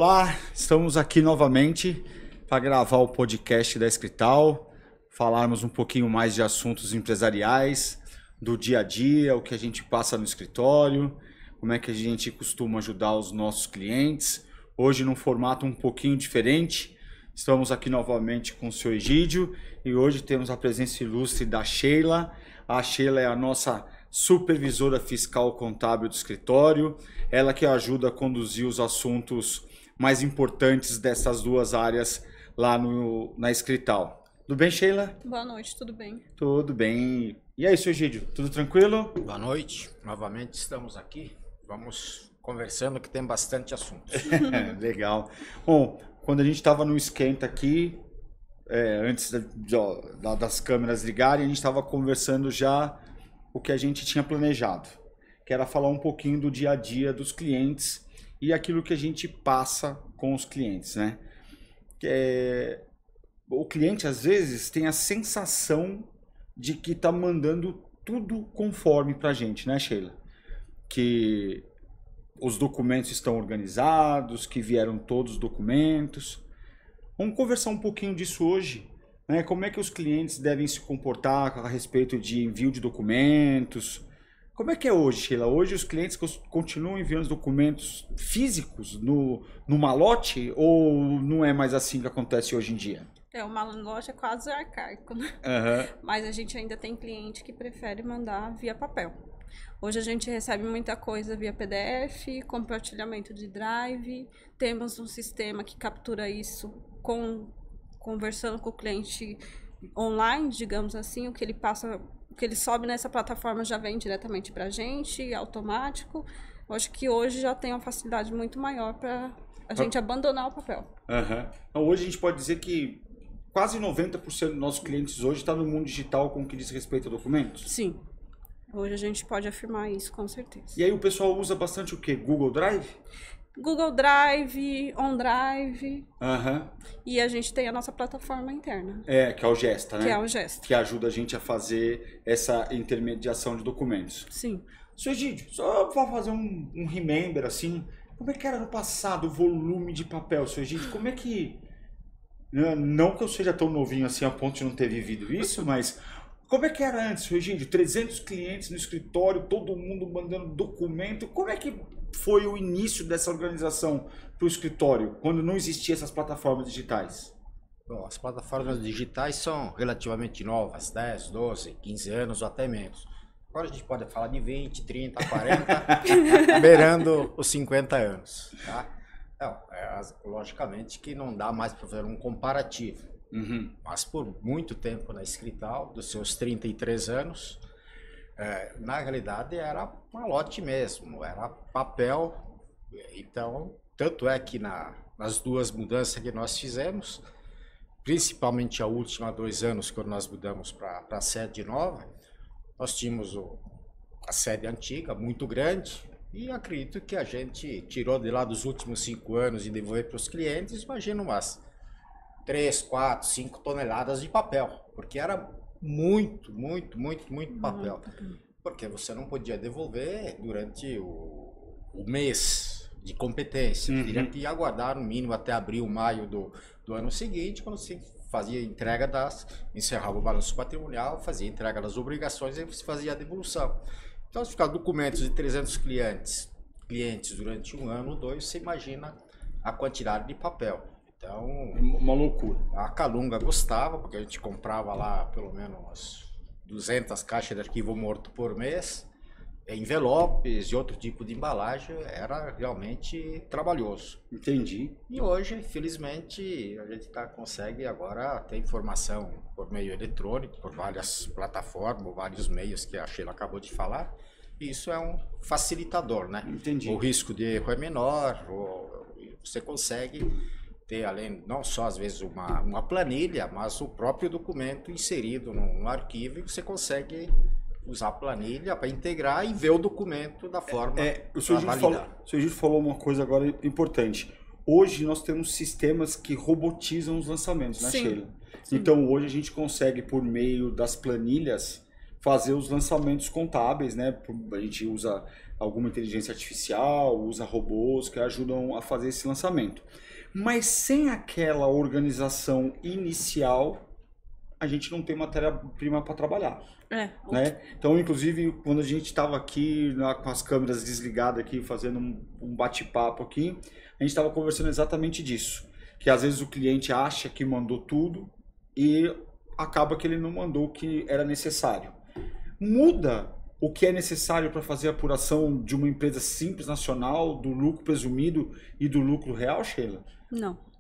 Olá, estamos aqui novamente para gravar o podcast da Escrital, falarmos um pouquinho mais de assuntos empresariais, do dia a dia, o que a gente passa no escritório, como é que a gente costuma ajudar os nossos clientes. Hoje num formato um pouquinho diferente, estamos aqui novamente com o seu Egídio e hoje temos a presença ilustre da Sheila. A Sheila é a nossa supervisora fiscal contábil do escritório, ela que ajuda a conduzir os assuntos mais importantes dessas duas áreas lá na Escrital. Tudo bem, Sheila? Boa noite, tudo bem? Tudo bem. E aí, seu Egídio, tudo tranquilo? Boa noite, novamente estamos aqui, vamos conversando que tem bastante assunto. Legal. Bom, quando a gente estava no esquenta aqui, antes das câmeras ligarem, a gente estava conversando já o que a gente tinha planejado, que era falar um pouquinho do dia a dia dos clientes e aquilo que a gente passa com os clientes, né? O cliente às vezes tem a sensação de que está mandando tudo conforme para a gente, né, Sheila? Que os documentos estão organizados, que vieram todos os documentos. Vamos conversar um pouquinho disso hoje, né? Como é que os clientes devem se comportar a respeito de envio de documentos? Como é que é hoje, Sheila? Hoje os clientes continuam enviando os documentos físicos no malote ou não é mais assim que acontece hoje em dia? O malote é quase arcaico, né? Uhum. Mas a gente ainda tem cliente que prefere mandar via papel. Hoje a gente recebe muita coisa via PDF, compartilhamento de drive, temos um sistema que captura isso conversando com o cliente online, digamos assim, o que ele sobe nessa plataforma já vem diretamente para a gente, automático. Eu acho que hoje já tem uma facilidade muito maior para a gente abandonar o papel. Uhum. Então, hoje a gente pode dizer que quase 90% dos nossos clientes hoje está no mundo digital com o que diz respeito a documentos? Sim. Hoje a gente pode afirmar isso, com certeza. E aí o pessoal usa bastante o quê? Google Drive? Google Drive, OneDrive. Uhum. E a gente tem a nossa plataforma interna. Que é o Gesta, né? Que é o Gesta. Que ajuda a gente a fazer essa intermediação de documentos. Sim. Seu Egídio, só para fazer um remember assim, como é que era no passado o volume de papel, seu Egídio? Como é que... Não que eu seja tão novinho assim a ponto de não ter vivido isso, mas... Como é que era antes, Egídio? 300 clientes no escritório, todo mundo mandando documento. Como é que foi o início dessa organização para o escritório, quando não existiam essas plataformas digitais? Bom, as plataformas digitais são relativamente novas, 10, 12, 15 anos ou até menos. Agora a gente pode falar de 20, 30, 40, beirando os 50 anos. Tá? Não, logicamente que não dá mais para fazer um comparativo. Uhum. Mas por muito tempo na Escrital, dos seus 33 anos, na realidade era malote mesmo, era papel. Então, tanto é que nas duas mudanças que nós fizemos, principalmente a última 2 anos, quando nós mudamos para a sede nova, nós tínhamos a sede antiga, muito grande, e acredito que a gente tirou de lá dos últimos 5 anos e devolveu para os clientes, imagina umas 3, 4, 5 toneladas de papel, porque era muito papel. Porque você não podia devolver durante o mês de competência. Uhum. Teria que aguardar no mínimo até abril, maio do ano seguinte, quando você fazia entrega encerrava o balanço patrimonial, fazia entrega das obrigações e você fazia a devolução. Então, se ficar documentos de 300 clientes durante 1 ano ou 2, você imagina a quantidade de papel. Então, uma loucura. A Calunga gostava, porque a gente comprava lá pelo menos umas 200 caixas de arquivo morto por mês, envelopes e outro tipo de embalagem, era realmente trabalhoso. Entendi. E hoje, felizmente, a gente consegue agora ter informação por meio eletrônico, por várias plataformas, vários meios que a Sheila acabou de falar, e isso é um facilitador, né? Entendi. O risco de erro é menor, você consegue ter, além, não só às vezes uma planilha, mas o próprio documento inserido no arquivo, e você consegue usar a planilha para integrar e ver o documento da forma o seu Egídio falou uma coisa agora importante. Hoje nós temos sistemas que robotizam os lançamentos, né, Sim. Sheila? Sim. Então hoje a gente consegue, por meio das planilhas, fazer os lançamentos contábeis, né? A gente usa alguma inteligência artificial, usa robôs que ajudam a fazer esse lançamento. Mas sem aquela organização inicial, a gente não tem matéria-prima para trabalhar. Né? Então, inclusive, quando a gente estava aqui com as câmeras desligadas aqui, fazendo um bate-papo aqui, a gente estava conversando exatamente disso. Que às vezes o cliente acha que mandou tudo e acaba que ele não mandou o que era necessário. Muda o que é necessário para fazer a apuração de uma empresa simples nacional, do lucro presumido e do lucro real, Sheila?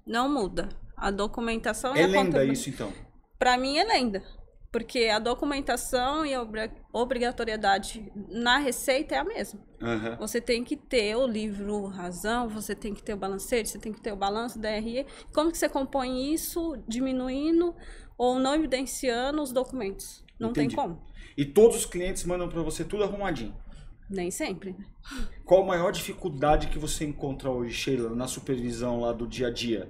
Não muda. A documentação é lenda isso, então? Para mim é lenda. Porque a documentação e a obrigatoriedade na receita é a mesma. Uhum. Você tem que ter o livro razão, você tem que ter o balancete, você tem que ter o balanço da RE. Como que você compõe isso diminuindo ou não evidenciando os documentos? Não Entendi. tem como. E todos os clientes mandam para você tudo arrumadinho? Nem sempre. Qual a maior dificuldade que você encontra hoje, Sheila, na supervisão lá do dia a dia?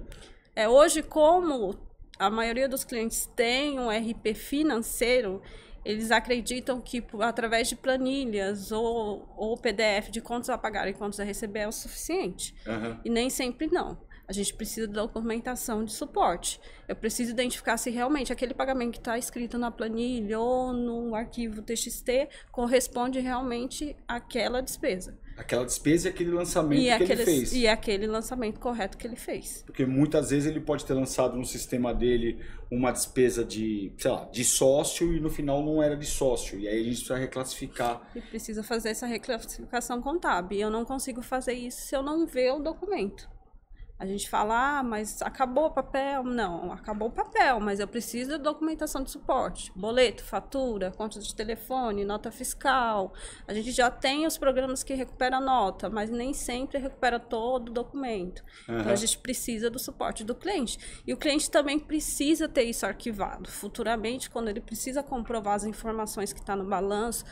Hoje, como a maioria dos clientes tem um RP financeiro, eles acreditam que através de planilhas ou PDF de contas a pagar e contas a receber é o suficiente. Uhum. E nem sempre não. A gente precisa da documentação de suporte. Eu preciso identificar se realmente aquele pagamento que está escrito na planilha ou no arquivo TXT corresponde realmente àquela despesa. Aquela despesa e aquele lançamento que ele fez. E aquele lançamento correto que ele fez. Porque muitas vezes ele pode ter lançado no sistema dele uma despesa de, sei lá, de sócio e no final não era de sócio. E aí a gente precisa reclassificar. E precisa fazer essa reclassificação contábil. E eu não consigo fazer isso se eu não ver o documento. A gente fala, mas acabou o papel? Não, acabou o papel, mas eu preciso da documentação de suporte. Boleto, fatura, conta de telefone, nota fiscal. A gente já tem os programas que recuperam a nota, mas nem sempre recupera todo o documento. Uhum. Então, a gente precisa do suporte do cliente. E o cliente também precisa ter isso arquivado. Futuramente, quando ele precisa comprovar as informações que estão no balanço,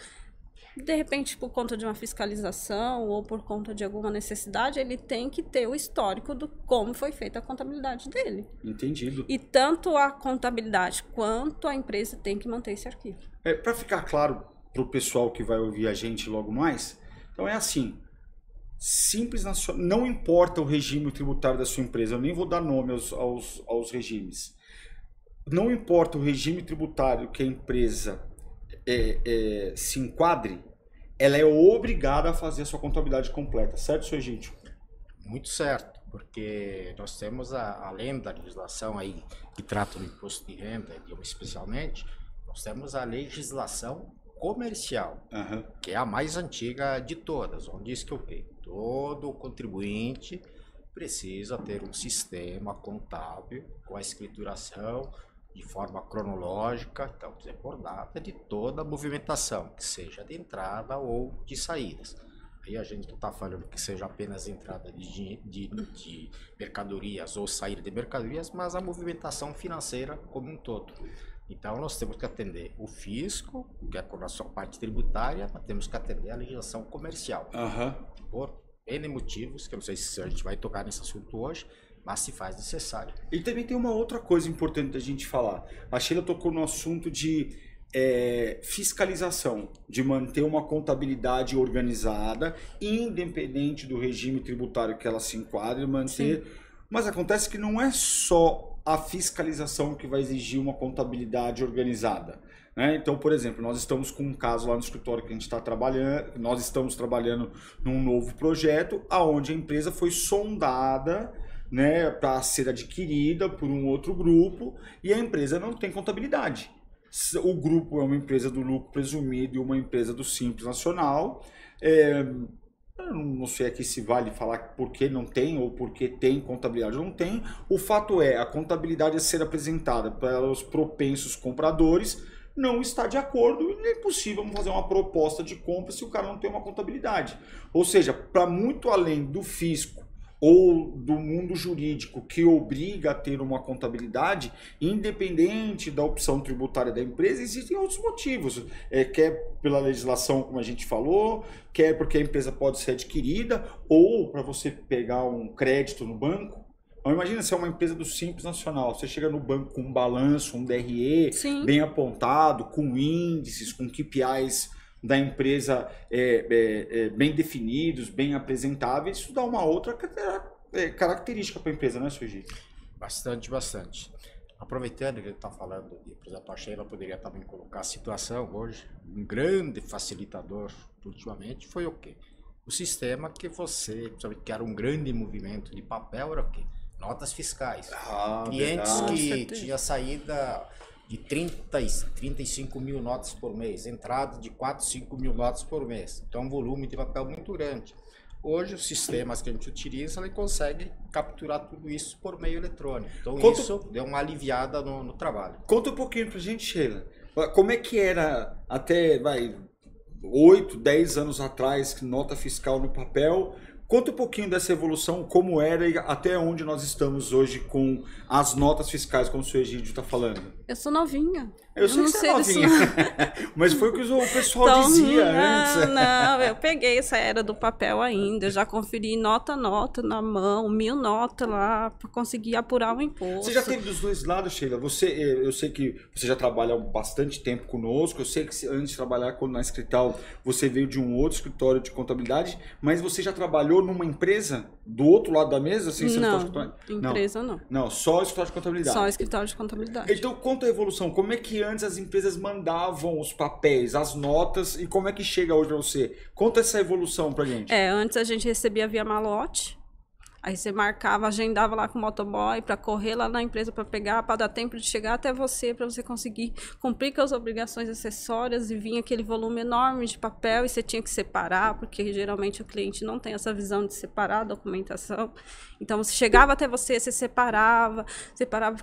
de repente, por conta de uma fiscalização ou por conta de alguma necessidade, ele tem que ter o histórico do como foi feita a contabilidade dele. Entendido. E tanto a contabilidade quanto a empresa tem que manter esse arquivo. Para ficar claro para o pessoal que vai ouvir a gente logo mais, então é assim, simples nacional, não importa o regime tributário da sua empresa, eu nem vou dar nome aos regimes. Não importa o regime tributário que a empresa se enquadre, ela é obrigada a fazer a sua contabilidade completa, certo, seu Egídio? Muito certo, porque nós temos, além da legislação aí que trata do imposto de renda, especialmente, nós temos a legislação comercial, uhum, que é a mais antiga de todas, onde diz que todo contribuinte precisa ter um sistema contábil com a escrituração de forma cronológica, então, por data de toda a movimentação, que seja de entrada ou de saídas. Aí a gente não está falando que seja apenas entrada de mercadorias ou saída de mercadorias, mas a movimentação financeira como um todo. Então nós temos que atender o fisco, que é com a sua parte tributária, mas temos que atender a legislação comercial. Uhum. Por N motivos, que eu não sei se a gente vai tocar nesse assunto hoje, mas se faz necessário. E também tem uma outra coisa importante da gente falar. A Sheila tocou no assunto de fiscalização, de manter uma contabilidade organizada, independente do regime tributário que ela se enquadre, manter. Sim. Mas acontece que não é só a fiscalização que vai exigir uma contabilidade organizada. Né? Então, por exemplo, nós estamos com um caso lá no escritório que a gente está trabalhando, nós estamos trabalhando num novo projeto, onde a empresa foi sondada, né, para ser adquirida por um outro grupo e a empresa não tem contabilidade. O grupo é uma empresa do lucro presumido e uma empresa do Simples Nacional. Eu não sei aqui se vale falar por que não tem ou por que tem contabilidade ou não tem. O fato é, a contabilidade a ser apresentada para os propensos compradores não está de acordo e é impossível fazer uma proposta de compra se o cara não tem uma contabilidade. Ou seja, para muito além do fisco ou do mundo jurídico que obriga a ter uma contabilidade, independente da opção tributária da empresa, existem outros motivos. Quer pela legislação, como a gente falou, quer porque a empresa pode ser adquirida, ou para você pegar um crédito no banco, Mas imagina se é uma empresa do Simples Nacional, você chega no banco com um balanço, um DRE Sim. bem apontado, com índices, com KPIs da empresa bem definidos, bem apresentáveis, isso dá uma outra característica para a empresa, né, Suji? Bastante, bastante. Aproveitando que ele está falando, por exemplo, a Sheila poderia também colocar a situação hoje, um grande facilitador ultimamente foi o quê? O sistema que você, que era um grande movimento de papel, era o quê? Notas fiscais. Clientes que tinha saída de 35 mil notas por mês, entrada de 4, 5 mil notas por mês. Então, um volume de papel muito grande. Hoje, os sistemas que a gente utiliza, ele consegue capturar tudo isso por meio eletrônico. Então, isso deu uma aliviada no trabalho. Conta um pouquinho pra gente, Sheila. Como é que era até 8, 10 anos atrás, nota fiscal no papel? Conta um pouquinho dessa evolução, como era e até onde nós estamos hoje com as notas fiscais, como o seu Egídio está falando. Eu sou novinha. Eu sei que você é novinha, mas foi o que o pessoal então, dizia antes. Não, eu peguei essa era do papel ainda, eu já conferi nota na mão, 1000 notas lá, para conseguir apurar o imposto. Você já teve dos dois lados, Sheila? Eu sei que você já trabalha há bastante tempo conosco, eu sei que antes de trabalhar na Escrital, você veio de um outro escritório de contabilidade, mas você já trabalhou numa empresa do outro lado da mesa? Assim, empresa não. Não, só escritório de contabilidade. Só escritório de contabilidade. Então, conta a evolução. Como é que antes as empresas mandavam os papéis, as notas, e como é que chega hoje para você? Conta essa evolução pra gente. Antes a gente recebia via malote. Aí você marcava, agendava lá com o motoboy para correr lá na empresa para pegar, para dar tempo de chegar até você, para você conseguir cumprir com as obrigações acessórias, e vinha aquele volume enorme de papel e você tinha que separar, porque geralmente o cliente não tem essa visão de separar a documentação. Então você chegava até você separava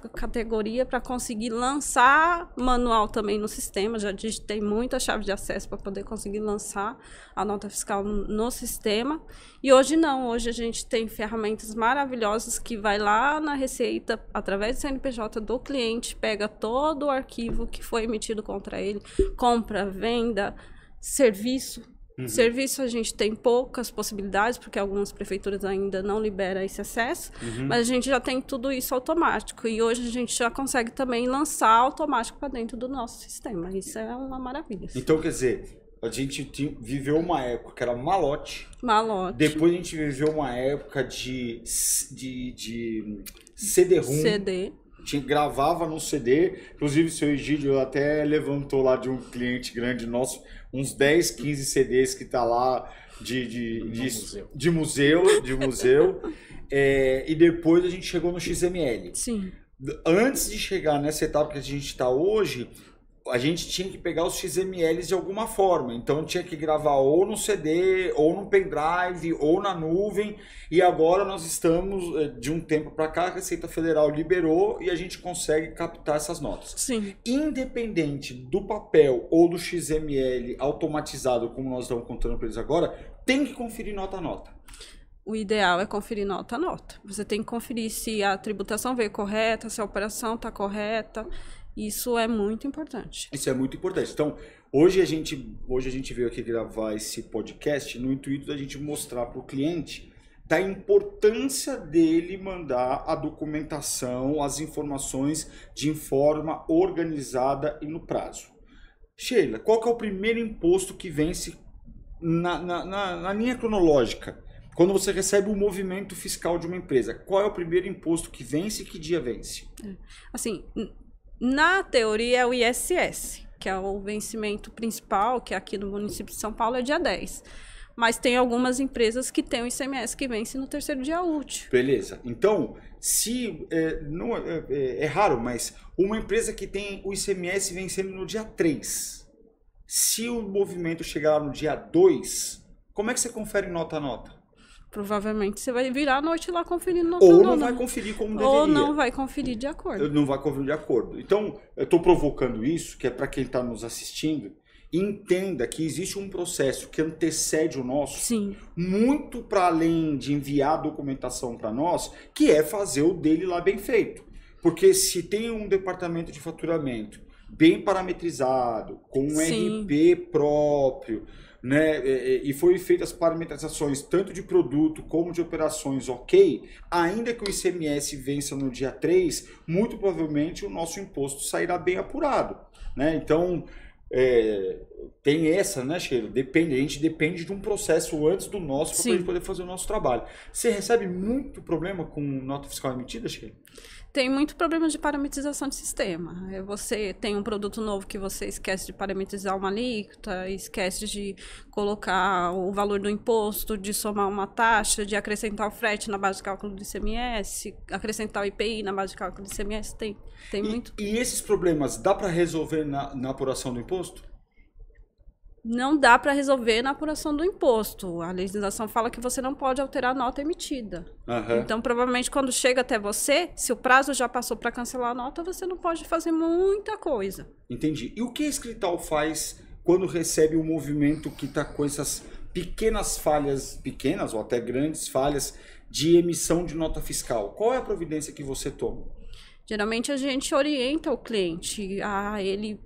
por categoria para conseguir lançar manual também no sistema. Já digitei muita chave de acesso para poder conseguir lançar a nota fiscal no sistema. E hoje não, hoje a gente tem ferramentas maravilhosas que vai lá na Receita, através do CNPJ do cliente, pega todo o arquivo que foi emitido contra ele, compra, venda, serviço. Serviço a gente tem poucas possibilidades, porque algumas prefeituras ainda não liberam esse acesso, mas a gente já tem tudo isso automático. E hoje a gente já consegue também lançar automático para dentro do nosso sistema. Isso é uma maravilha. Então, quer dizer, a gente viveu uma época que era malote. Depois a gente viveu uma época de CD-ROM. Gravava no CD. Inclusive, o seu Egídio até levantou lá de um cliente grande nosso uns 10, 15 CDs que tá lá de museu. E depois a gente chegou no XML. Sim. Antes de chegar nessa etapa que a gente está hoje, a gente tinha que pegar os XMLs de alguma forma. Então tinha que gravar ou no CD, ou no pendrive, ou na nuvem. E agora nós estamos, de um tempo para cá, a Receita Federal liberou e a gente consegue captar essas notas. Sim. Independente do papel ou do XML automatizado, como nós estamos contando para eles agora, tem que conferir nota a nota. O ideal é conferir nota a nota. Você tem que conferir se a tributação veio correta, se a operação está correta. Isso é muito importante. Isso é muito importante. Então, hoje a gente veio aqui gravar esse podcast no intuito da gente mostrar para o cliente da importância dele mandar a documentação, as informações de forma organizada e no prazo. Sheila, qual que é o primeiro imposto que vence na linha cronológica? Quando você recebe o movimento fiscal de uma empresa, qual é o primeiro imposto que vence e que dia vence? Assim, na teoria é o ISS, que é o vencimento principal, que aqui no município de São Paulo é dia 10. Mas tem algumas empresas que têm o ICMS que vence no terceiro dia útil. Beleza. Então, não é raro, mas uma empresa que tem o ICMS vencendo no dia 3, se o movimento chegar lá no dia 2, como é que você confere nota a nota? Provavelmente você vai virar a noite lá conferindo nota. Ou não vai conferir como deveria. Ou não vai conferir de acordo. Não vai conferir de acordo. Então, eu estou provocando isso, que é para quem está nos assistindo, entenda que existe um processo que antecede o nosso, Sim. muito para além de enviar a documentação para nós, que é fazer o dele lá bem feito. Porque se tem um departamento de faturamento bem parametrizado, com um RP próprio, né? E foi feitas as parametrizações tanto de produto como de operações, ok, ainda que o ICMS vença no dia 3, muito provavelmente o nosso imposto sairá bem apurado, né? Então, tem essa, né, Sheila? A gente depende de um processo antes do nosso para a gente poder fazer o nosso trabalho. Você recebe muito problema com nota fiscal emitida, Sheila? Tem muito problema de parametrização de sistema. Você tem um produto novo que você esquece de parametrizar uma alíquota, esquece de colocar o valor do imposto, de somar uma taxa, de acrescentar o frete na base de cálculo do ICMS, acrescentar o IPI na base de cálculo do ICMS. Tem muito. E esses problemas dá para resolver na apuração do imposto? Não dá para resolver na apuração do imposto. A legislação fala que você não pode alterar a nota emitida. Então, provavelmente, quando chega até você, se o prazo já passou para cancelar a nota, você não pode fazer muita coisa. Entendi. E o que a Escrital faz quando recebe um movimento que está com essas pequenas falhas, pequenas ou até grandes falhas, de emissão de nota fiscal? Qual é a providência que você toma? Geralmente, a gente orienta o cliente a ele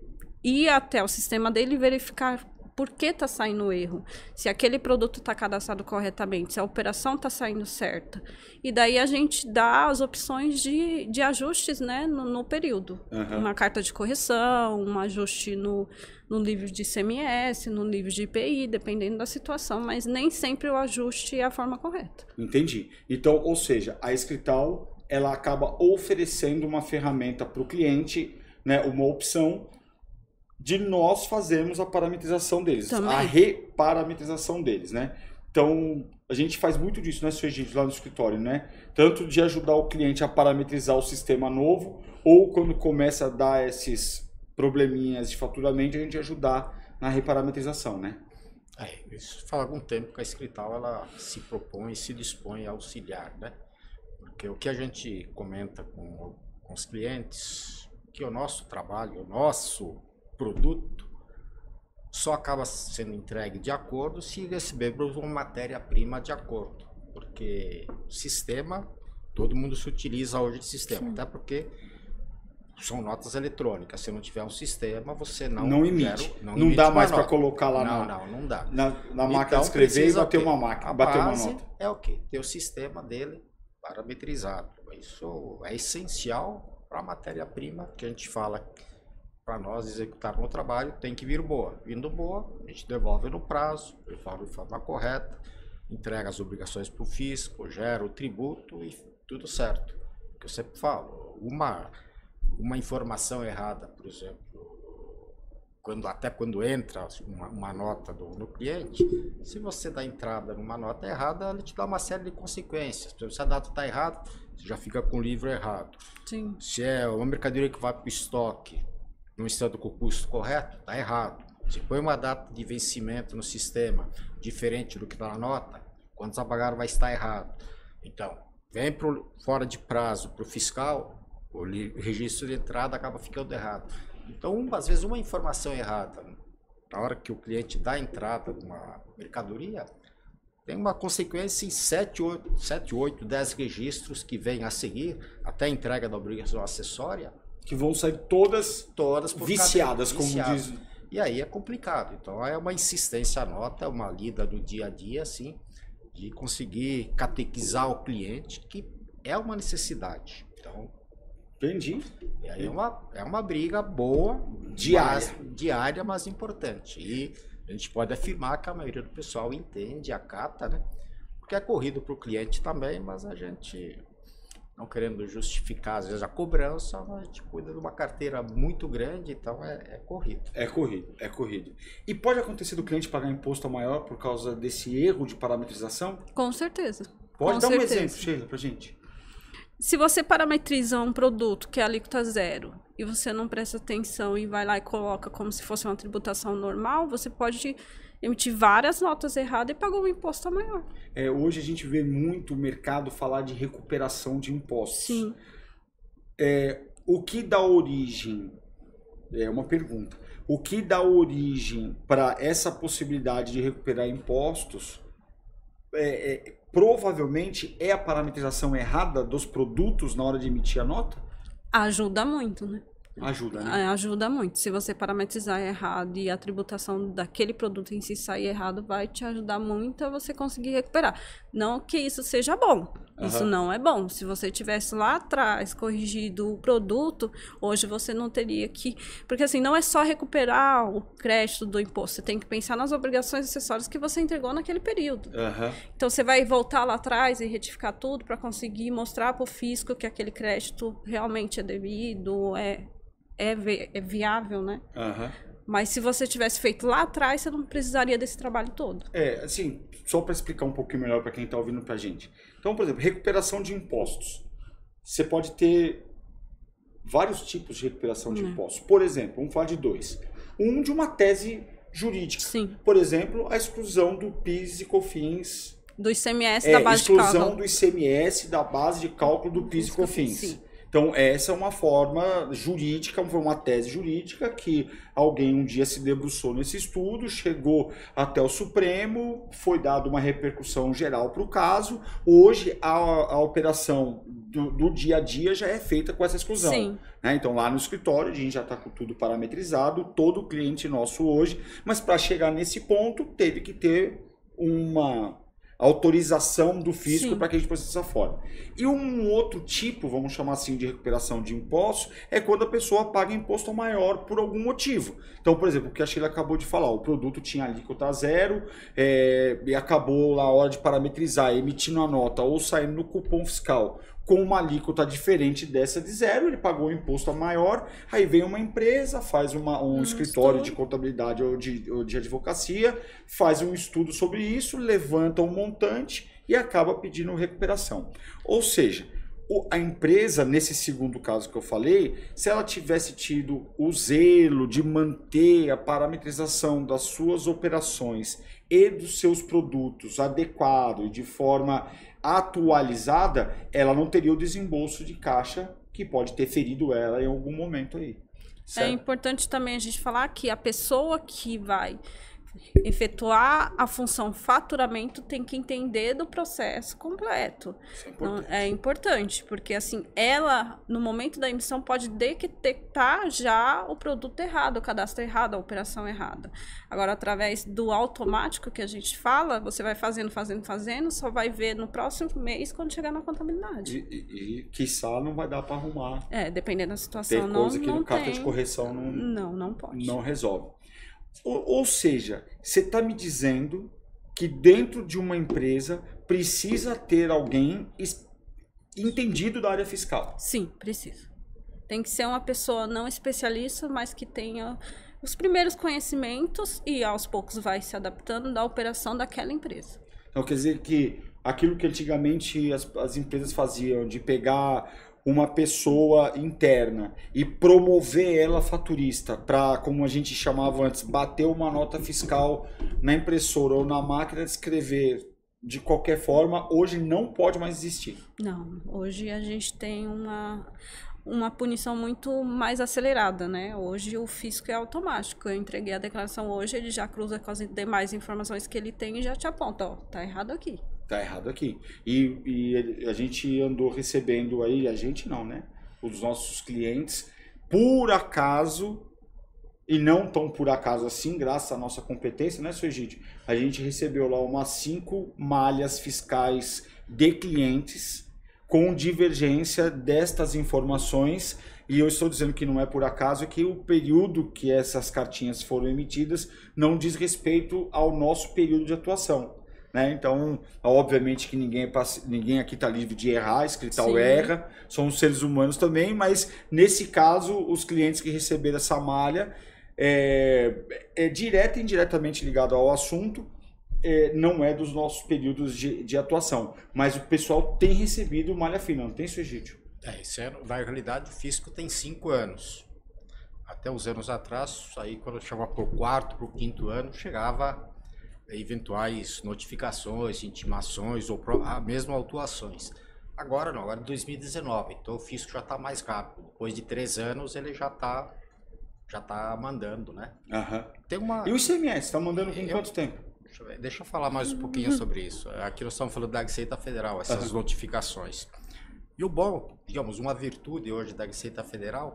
ir até o sistema dele e verificar por que está saindo o erro, se aquele produto está cadastrado corretamente, se a operação está saindo certa. E daí a gente dá as opções de ajustes, né, no período. Uma carta de correção, um ajuste no livro de ICMS, no livro de IPI, dependendo da situação, mas nem sempre o ajuste é a forma correta. Entendi. Então, ou seja, a Escrital ela acaba oferecendo uma ferramenta para o cliente, né, uma opção de nós fazermos a parametrização deles, também. A reparametrização deles, né? Então, a gente faz muito disso, né, gente, lá no escritório, né? Tanto de ajudar o cliente a parametrizar o sistema novo, ou quando começa a dar esses probleminhas de faturamento, a gente ajudar na reparametrização, né? Isso faz algum tempo que a Escrital ela se propõe e se dispõe a auxiliar, né? Porque o que a gente comenta com os clientes, que o nosso trabalho, o nosso produto só acaba sendo entregue de acordo se recebermos uma matéria-prima de acordo, porque o sistema, todo mundo se utiliza hoje de sistema, até porque são notas eletrônicas, se não tiver um sistema, você não emite. Não dá mais para colocar lá não dá. Na máquina de escrever e bater uma máquina, bater uma nota. É o quê? Ter o sistema dele parametrizado. Isso é essencial para a matéria-prima que a gente fala. Para nós executar um trabalho, tem que vir boa. Vindo boa, a gente devolve no prazo, devolve de forma correta, entrega as obrigações para o fisco, gera o tributo e tudo certo. O que eu sempre falo, uma informação errada, por exemplo, até quando entra uma nota no cliente, se você dá entrada numa nota errada, ela te dá uma série de consequências. Por exemplo, se a data está errada, você já fica com o livro errado. Sim. Se é uma mercadoria que vai para o estoque, não estando com o custo correto, está errado. Se põe uma data de vencimento no sistema diferente do que está na nota, quando a pagar vai estar errado. Então, vem fora de prazo para o fiscal, o registro de entrada acaba ficando errado. Então, às vezes, uma informação errada, na hora que o cliente dá entrada numa mercadoria, tem uma consequência em 7, 8, 10 registros que vêm a seguir, até a entrega da obrigação acessória, que vão sair todas viciadas, como diz. E aí é complicado. Então é uma insistência à nota, é uma lida do dia a dia, assim, de conseguir catequizar o cliente, que é uma necessidade. Então, entendi. E aí é uma briga boa, diária, mas importante. E a gente pode afirmar que a maioria do pessoal entende, acata, né? Porque é corrido para o cliente também, mas a gente, não querendo justificar, às vezes, a cobrança, a gente cuida de uma carteira muito grande, então é corrido. É corrido. E pode acontecer do cliente pagar imposto maior por causa desse erro de parametrização? Com certeza. Pode dar um exemplo, Sheila, pra gente. Se você parametriza um produto que é alíquota zero e você não presta atenção e vai lá e coloca como se fosse uma tributação normal, você pode emitir várias notas erradas e pagar um imposto maior. Hoje a gente vê muito o mercado falar de recuperação de impostos. Sim. O que dá origem, uma pergunta, o que dá origem para essa possibilidade de recuperar impostos provavelmente é a parametrização errada dos produtos na hora de emitir a nota? Ajuda muito, né? Ajuda, né? Ajuda muito. Se você parametrizar errado e a tributação daquele produto em si sair errado, vai te ajudar muito a você conseguir recuperar. Não que isso seja bom. Isso não é bom. Se você tivesse lá atrás corrigido o produto, hoje você não teria que... Porque assim, não é só recuperar o crédito do imposto. Você tem que pensar nas obrigações acessórias que você entregou naquele período. Então, você vai voltar lá atrás e retificar tudo para conseguir mostrar para o fisco que aquele crédito realmente é devido, é viável, né? Mas se você tivesse feito lá atrás, você não precisaria desse trabalho todo. Assim, só para explicar um pouquinho melhor para quem está ouvindo pra gente. Então, por exemplo, recuperação de impostos. Você pode ter vários tipos de recuperação de impostos. Por exemplo, vamos falar de dois. Um de uma tese jurídica. Sim. Por exemplo, a exclusão do PIS e COFINS. Do ICMS da base de cálculo. Exclusão do ICMS da base de cálculo do PIS e COFINS. Sim. Então, essa é uma forma jurídica, foi uma tese jurídica que alguém um dia se debruçou nesse estudo, chegou até o Supremo, foi dada uma repercussão geral para o caso. Hoje, a operação do dia a dia já é feita com essa exclusão. Sim. Né? Então, lá no escritório, a gente já está com tudo parametrizado, todo cliente nosso hoje, mas para chegar nesse ponto, teve que ter uma autorização do fisco para que a gente processe dessa forma. E um outro tipo, vamos chamar assim, de recuperação de impostos, é quando a pessoa paga imposto maior por algum motivo. Então, por exemplo, o que a Sheila acabou de falar, o produto tinha alíquota zero e acabou na hora de parametrizar, emitindo a nota ou saindo no cupom fiscal com uma alíquota diferente dessa de zero, ele pagou o imposto maior, aí vem uma empresa, faz um escritório de contabilidade ou de advocacia, faz um estudo sobre isso, levanta um montante e acaba pedindo recuperação. Ou seja, a empresa, nesse segundo caso que eu falei, se ela tivesse tido o zelo de manter a parametrização das suas operações e dos seus produtos adequado e de forma atualizada, ela não teria o desembolso de caixa que pode ter ferido ela em algum momento aí. Certo? É importante também a gente falar que a pessoa que vai efetuar a função faturamento tem que entender do processo completo. Isso é importante. É importante, porque assim, ela, no momento da emissão, pode detectar já o produto errado, o cadastro errado, a operação errada. Agora, através do automático que a gente fala, você vai fazendo, só vai ver no próximo mês quando chegar na contabilidade. E quiçá não vai dar para arrumar. Dependendo da situação, tem coisa que no carta tem. de correção não pode. Não resolve. Ou seja, você está me dizendo que dentro de uma empresa precisa ter alguém entendido da área fiscal. Sim, precisa. Tem que ser uma pessoa não especialista, mas que tenha os primeiros conhecimentos e aos poucos vai se adaptando da operação daquela empresa. Então quer dizer que aquilo que antigamente as empresas faziam de pegar uma pessoa interna e promover ela faturista para, como a gente chamava antes, bater uma nota fiscal na impressora ou na máquina de escrever de qualquer forma, hoje não pode mais existir. Não, hoje a gente tem uma punição muito mais acelerada, né? Hoje o fisco é automático. Eu entreguei a declaração hoje, ele já cruza com as demais informações que ele tem e já te aponta, ó, tá errado aqui. Tá errado aqui. E a gente andou recebendo aí, a gente não, né? Os nossos clientes, por acaso, e não tão por acaso assim, graças à nossa competência, né, seu Egídio? A gente recebeu lá umas 5 malhas fiscais de clientes com divergência destas informações. E eu estou dizendo que não é por acaso, que o período que essas cartinhas foram emitidas não diz respeito ao nosso período de atuação. Né? Então, obviamente que ninguém aqui está livre de errar, escrital Sim. erra, somos seres humanos também, mas nesse caso, os clientes que receberam essa malha é direta e indiretamente ligado ao assunto, não é dos nossos períodos de atuação, mas o pessoal tem recebido malha fina, não tem, seu Egídio? Na realidade, o fisco tem 5 anos. Até uns anos atrás, aí quando chegava para o 4º, para o 5º ano, chegava eventuais notificações, intimações ou mesmo autuações. Agora não, agora é 2019, então o fisco já está mais rápido. Depois de 3 anos ele já tá mandando, né? Tem uma... E o ICMS, está mandando com quanto tempo? Deixa eu falar mais um pouquinho sobre isso. Aqui nós estamos falando da Receita Federal, essas notificações. E o bom, digamos, uma virtude hoje da Receita Federal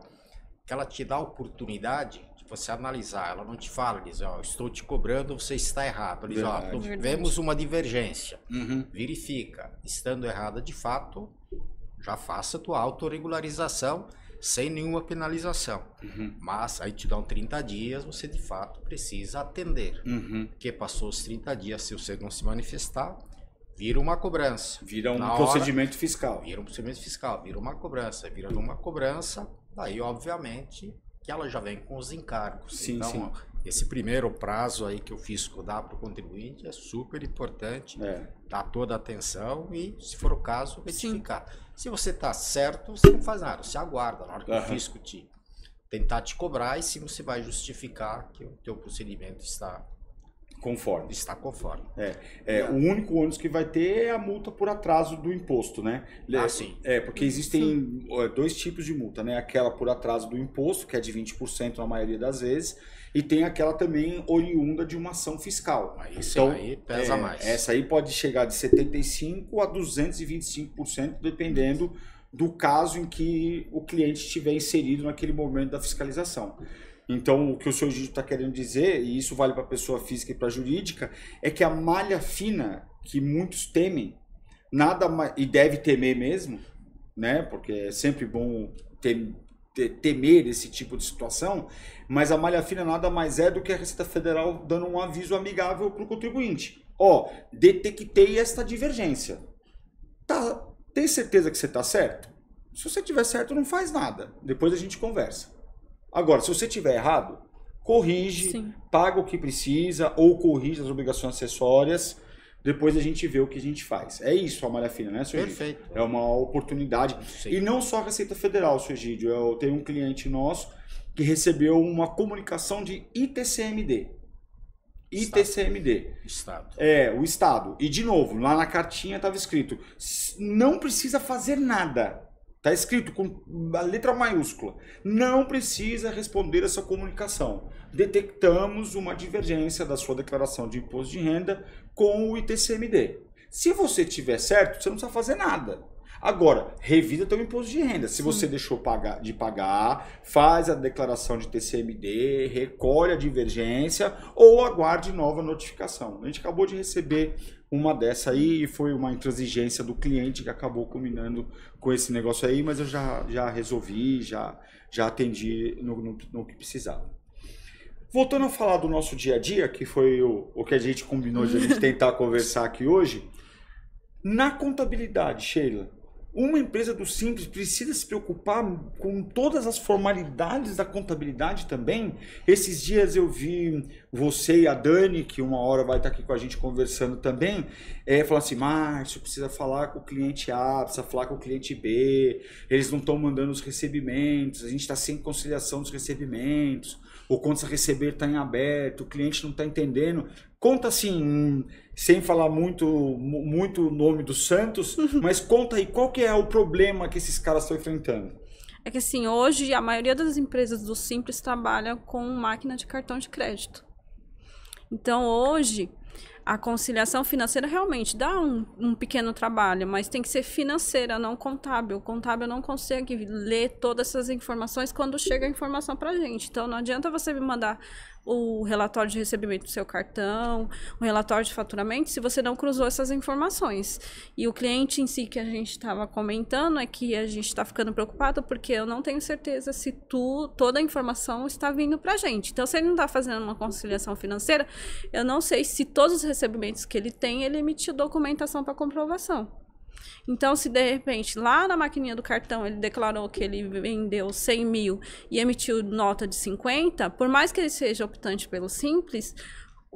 que ela te dá a oportunidade de você analisar. Ela não te fala, diz, ó, estou te cobrando, você está errado. Diz, ó, vemos uma divergência. Verifica. Estando errada de fato, já faça a tua autorregularização sem nenhuma penalização. Mas aí te dão 30 dias, você de fato precisa atender. Porque passou os 30 dias, se você não se manifestar, vira uma cobrança. Vira um procedimento fiscal. Vira um procedimento fiscal, vira uma cobrança. Vira uma cobrança, daí obviamente que ela já vem com os encargos. Sim, então, sim. Esse primeiro prazo aí que o fisco dá para o contribuinte é super importante. Dar toda a atenção e, se for o caso, retificar. Se você está certo, você não faz nada. Você aguarda na hora que o fisco tentar te cobrar, e sim você vai justificar que o teu procedimento está conforme. O único ônus que vai ter é a multa por atraso do imposto, né? Sim. Porque existem dois tipos de multa, né? Aquela por atraso do imposto, que é de 20% na maioria das vezes, e tem aquela também oriunda de uma ação fiscal. Então, aí pesa mais. Essa aí pode chegar de 75% a 225%, dependendo do caso em que o cliente estiver inserido naquele momento da fiscalização. Então, o que o seu Egídio está querendo dizer, e isso vale para a pessoa física e para a jurídica, é que a malha fina, que muitos temem, nada mais, e deve temer mesmo, né? Porque é sempre bom temer esse tipo de situação, mas a malha fina nada mais é do que a Receita Federal dando um aviso amigável para o contribuinte. Ó, detectei esta divergência. Tem certeza que você está certo? Se você tiver certo, não faz nada. Depois a gente conversa. Agora, se você tiver errado, corrige, paga o que precisa ou corrige as obrigações acessórias. Depois a gente vê o que a gente faz. É isso a malha fina, né, seu Egídio? Perfeito. É uma oportunidade. E não só a Receita Federal, seu Egídio. Eu tenho um cliente nosso que recebeu uma comunicação de ITCMD. ITCMD. Estado. O Estado. E, de novo, lá na cartinha estava escrito, não precisa fazer nada. Está escrito com a letra maiúscula. Não precisa responder essa comunicação. Detectamos uma divergência da sua declaração de imposto de renda com o ITCMD. Se você tiver certo, você não precisa fazer nada. Agora, revisa teu imposto de renda. Se você deixou de pagar, faz a declaração de ITCMD, recolhe a divergência ou aguarde nova notificação. A gente acabou de receber uma dessa aí e foi uma intransigência do cliente que acabou culminando com esse negócio aí, mas eu já resolvi, já atendi no que precisava. Voltando a falar do nosso dia a dia, que foi o que a gente combinou de a gente tentar conversar aqui hoje, na contabilidade, Sheila, uma empresa do Simples precisa se preocupar com todas as formalidades da contabilidade também? Esses dias eu vi você e a Dani, que uma hora vai estar aqui com a gente conversando também, falando assim, Márcio, precisa falar com o cliente A, precisa falar com o cliente B, eles não estão mandando os recebimentos, a gente está sem conciliação dos recebimentos, o contas a receber está em aberto, o cliente não está entendendo. Conta assim, sem falar muito o nome dos santos, mas conta aí, qual que é o problema que esses caras estão enfrentando? É que assim, hoje a maioria das empresas do Simples trabalha com máquina de cartão de crédito. Então hoje a conciliação financeira realmente dá um pequeno trabalho, mas tem que ser financeira, não contábil. O contábil não consegue ler todas essas informações quando chega a informação para a gente. Então não adianta você me mandar o relatório de recebimento do seu cartão, o relatório de faturamento, se você não cruzou essas informações. E o cliente em si que a gente estava comentando é que a gente está ficando preocupado porque eu não tenho certeza se toda a informação está vindo para a gente. Então, se ele não está fazendo uma conciliação financeira, eu não sei se todos os recebimentos que ele tem, ele emitiu documentação para comprovação. Então, se de repente, lá na maquininha do cartão, ele declarou que ele vendeu 100 mil e emitiu nota de 50, por mais que ele seja optante pelo Simples,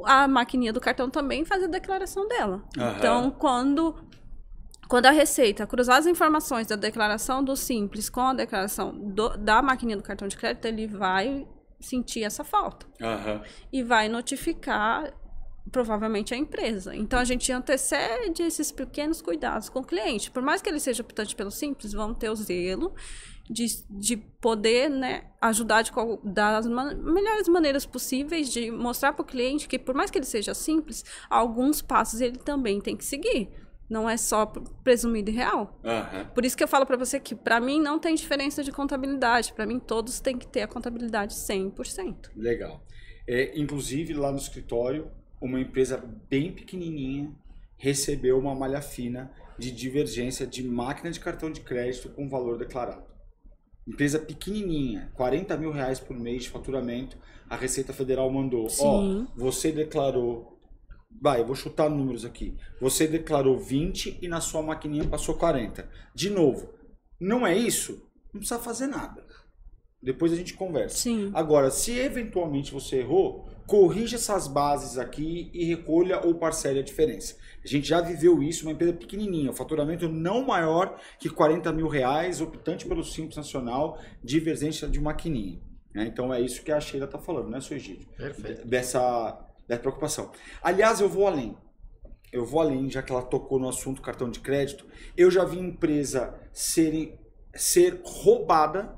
a maquininha do cartão também faz a declaração dela. Então, quando a Receita cruzar as informações da declaração do Simples com a declaração da maquininha do cartão de crédito, ele vai sentir essa falta. E vai notificar provavelmente a empresa. Então a gente antecede esses pequenos cuidados com o cliente. Por mais que ele seja optante pelo Simples, vamos ter o zelo de poder, né, ajudar das melhores maneiras possíveis de mostrar para o cliente que por mais que ele seja simples, alguns passos ele também tem que seguir. Não é só presumido e real. Por isso que eu falo para você que, para mim, não tem diferença de contabilidade. Para mim, todos têm que ter a contabilidade 100%. Legal. Inclusive, lá no escritório, uma empresa bem pequenininha recebeu uma malha fina de divergência de máquina de cartão de crédito com valor declarado. Empresa pequenininha, R$40 mil por mês de faturamento, a Receita Federal mandou, você declarou, eu vou chutar números aqui, você declarou 20 e na sua maquininha passou 40. De novo, não é isso? Não precisa fazer nada. Depois a gente conversa. Sim. Agora, se eventualmente você errou, corrija essas bases aqui e recolha ou parcele a diferença. A gente já viveu isso, uma empresa pequenininha, o faturamento não maior que R$40 mil, optante pelo Simples Nacional, divergência de maquininha. Então é isso que a Sheila está falando, né, seu Egídio? Perfeito. Dessa preocupação. Aliás, eu vou além. Já que ela tocou no assunto cartão de crédito. Eu já vi empresa ser roubada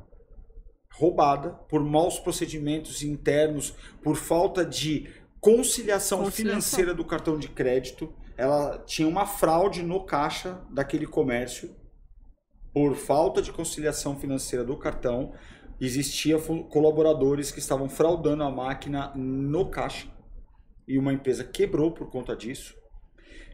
por maus procedimentos internos, por falta de conciliação financeira do cartão de crédito. Ela tinha uma fraude no caixa daquele comércio por falta de conciliação financeira do cartão. Existia colaboradores que estavam fraudando a máquina no caixa e uma empresa quebrou por conta disso.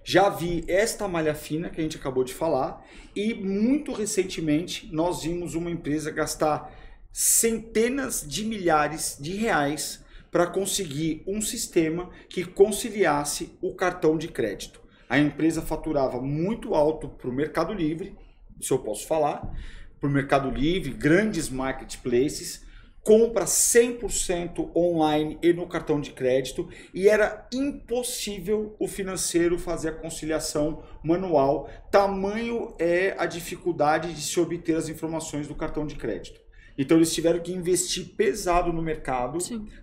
Já vi esta malha fina que a gente acabou de falar e muito recentemente nós vimos uma empresa gastar centenas de milhares de reais para conseguir um sistema que conciliasse o cartão de crédito. A empresa faturava muito alto para o Mercado Livre, se eu posso falar, para o Mercado Livre, grandes marketplaces, compra 100% online e no cartão de crédito, e era impossível o financeiro fazer a conciliação manual, tamanho é a dificuldade de se obter as informações do cartão de crédito. Então eles tiveram que investir pesado no mercado,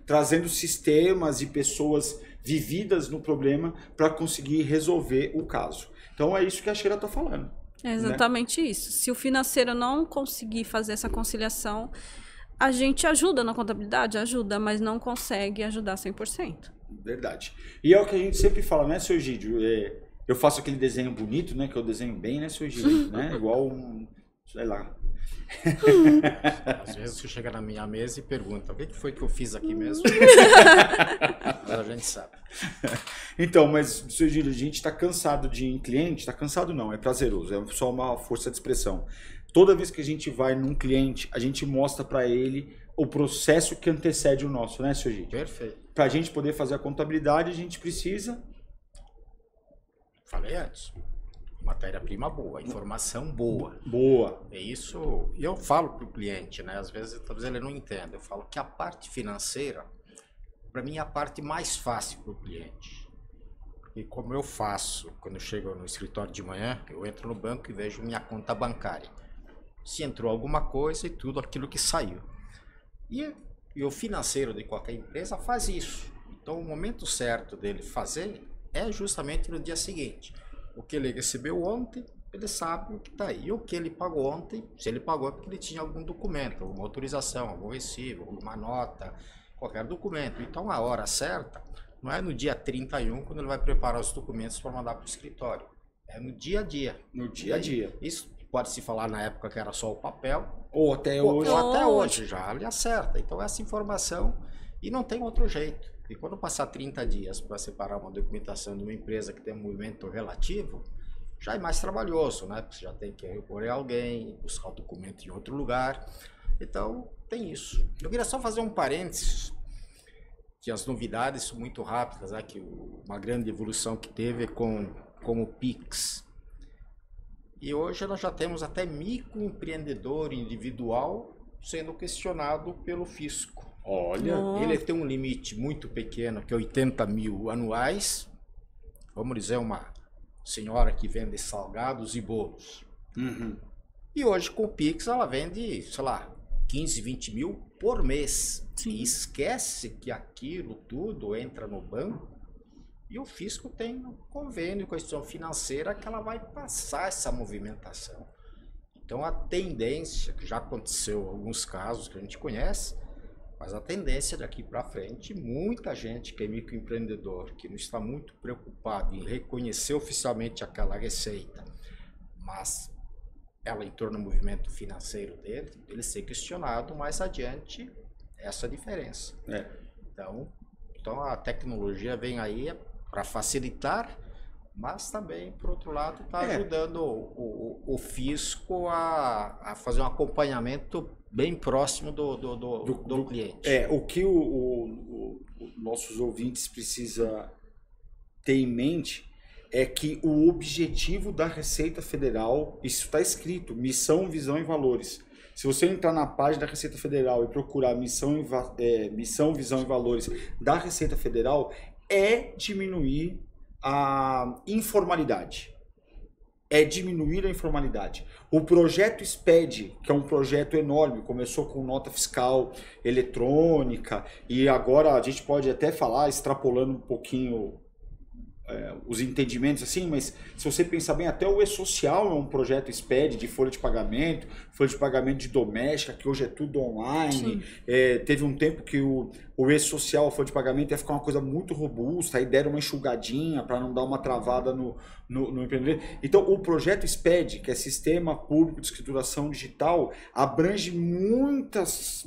trazendo sistemas e pessoas vividas no problema para conseguir resolver o caso. Então é isso que a Sheila está falando. É exatamente isso. Se o financeiro não conseguir fazer essa conciliação, a gente ajuda na contabilidade? Ajuda, mas não consegue ajudar 100%. Verdade. E é o que a gente sempre fala, né, seu Egídio? Eu faço aquele desenho bonito, né, que eu desenho bem, né, seu Egídio? Né? Igual um, sei lá. Às vezes você chega na minha mesa e pergunta, o que foi que eu fiz aqui mesmo? Mas a gente sabe. Então, mas, seu Egídio, a gente está cansado de ir em cliente, está cansado não, é prazeroso, é só uma força de expressão. Toda vez que a gente vai num cliente, a gente mostra para ele o processo que antecede o nosso, né, seu Egídio? Perfeito. Para a gente poder fazer a contabilidade, a gente precisa... Falei antes. Matéria-prima boa, informação boa. Boa. É isso. E eu falo para o cliente, né? Às vezes ele não entende. Eu falo que a parte financeira, para mim, é a parte mais fácil para o cliente. E como eu faço, quando eu chego no escritório de manhã, eu entro no banco e vejo minha conta bancária. Se entrou alguma coisa e tudo aquilo que saiu. E o financeiro de qualquer empresa faz isso. Então, o momento certo dele fazer é justamente no dia seguinte. O que ele recebeu ontem, ele sabe o que está aí. E o que ele pagou ontem, se ele pagou é porque ele tinha algum documento, alguma autorização, algum recibo, alguma nota, qualquer documento. Então, a hora certa não é no dia 31, quando ele vai preparar os documentos para mandar para o escritório. É no dia a dia. No dia a dia. Isso pode se falar na época que era só o papel. Ou até hoje. Ou até hoje já, ele acerta. Então, essa informação, e não tem outro jeito. E quando passar 30 dias para separar uma documentação de uma empresa que tem um movimento relativo, já é mais trabalhoso, né? Porque você já tem que recorrer a alguém, buscar o documento em outro lugar. Então, tem isso. Eu queria só fazer um parênteses, que as novidades são muito rápidas, né? Que uma grande evolução que teve com o Pix. E hoje nós já temos até microempreendedor individual sendo questionado pelo fisco. Olha, ele tem um limite muito pequeno, que é 80 mil anuais. Vamos dizer, uma senhora que vende salgados e bolos. Uhum. E hoje com o Pix ela vende, sei lá, 15, 20 mil por mês. Sim. E esquece que aquilo tudo entra no banco. E o fisco tem um convênio com a instituição financeira que ela vai passar essa movimentação. Então a tendência, que já aconteceu em alguns casos que a gente conhece, Mas a tendência daqui para frente, muita gente que é microempreendedor, que não está muito preocupado em reconhecer oficialmente aquela receita, mas ela entrou no movimento financeiro dele, ele ser questionado mais adiante essa diferença. Então a tecnologia vem aí para facilitar, mas também, por outro lado, está ajudando o fisco a fazer um acompanhamento bem próximo do cliente. O que nossos ouvintes precisam ter em mente é que o objetivo da Receita Federal, isso está escrito, missão, visão e valores. Se você entrar na página da Receita Federal e procurar missão, visão e valores da Receita Federal, é diminuir a informalidade. O projeto SPED, que é um projeto enorme, começou com nota fiscal eletrônica e agora a gente pode até falar, extrapolando um pouquinho os entendimentos assim, mas se você pensar bem, até o E-Social é um projeto SPED de folha de pagamento de doméstica, que hoje é tudo online. Teve um tempo que o E-Social, a folha de pagamento, ia ficar uma coisa muito robusta, aí deram uma enxugadinha para não dar uma travada no empreendedor. Então, o projeto SPED, que é Sistema Público de Escrituração Digital, abrange muitas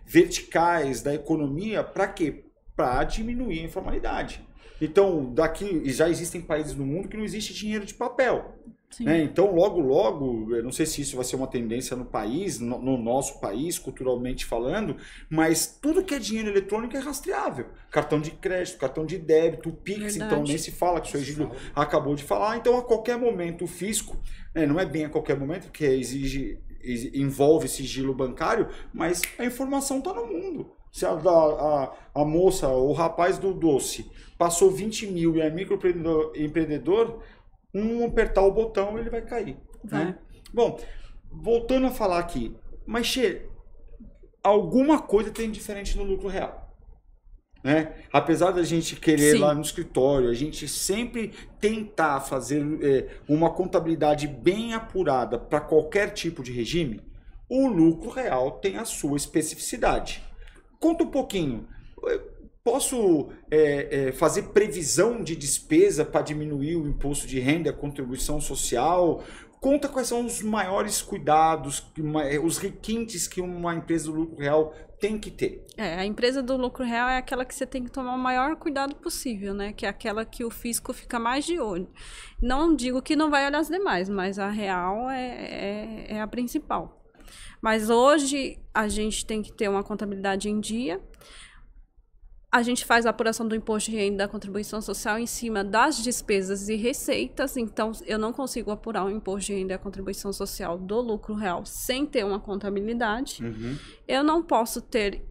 verticais da economia. Para quê? Para diminuir a informalidade. Então, daqui já existem países no mundo que não existe dinheiro de papel. Né? Então, logo, eu não sei se isso vai ser uma tendência no país, no nosso país, culturalmente falando, mas tudo que é dinheiro eletrônico é rastreável. Cartão de crédito, cartão de débito, o Pix, então nem se fala, que o senhor Egídio acabou de falar. Então, a qualquer momento, o fisco, não é bem a qualquer momento, porque envolve sigilo bancário, mas a informação está no mundo. Se a moça, o rapaz do doce, passou 20 mil e é microempreendedor, apertar o botão, ele vai cair. Né? Bom, voltando a falar aqui, mas Che, alguma coisa tem diferente no lucro real. Né? Apesar da gente querer lá no escritório, a gente sempre tentar fazer uma contabilidade bem apurada para qualquer tipo de regime, o lucro real tem a sua especificidade. Conta um pouquinho. Posso fazer previsão de despesa para diminuir o imposto de renda e a contribuição social? Conta quais são os maiores cuidados, os requintes que uma empresa do lucro real tem que ter. A empresa do lucro real é aquela que você tem que tomar o maior cuidado possível, né? Que é aquela que o fisco fica mais de olho. Não digo que não vai olhar as demais, mas a real é a principal. Mas hoje a gente tem que ter uma contabilidade em dia. A gente faz a apuração do imposto de renda e da contribuição social em cima das despesas e receitas. Então, eu não consigo apurar o imposto de renda e a contribuição social do lucro real sem ter uma contabilidade. Eu não posso ter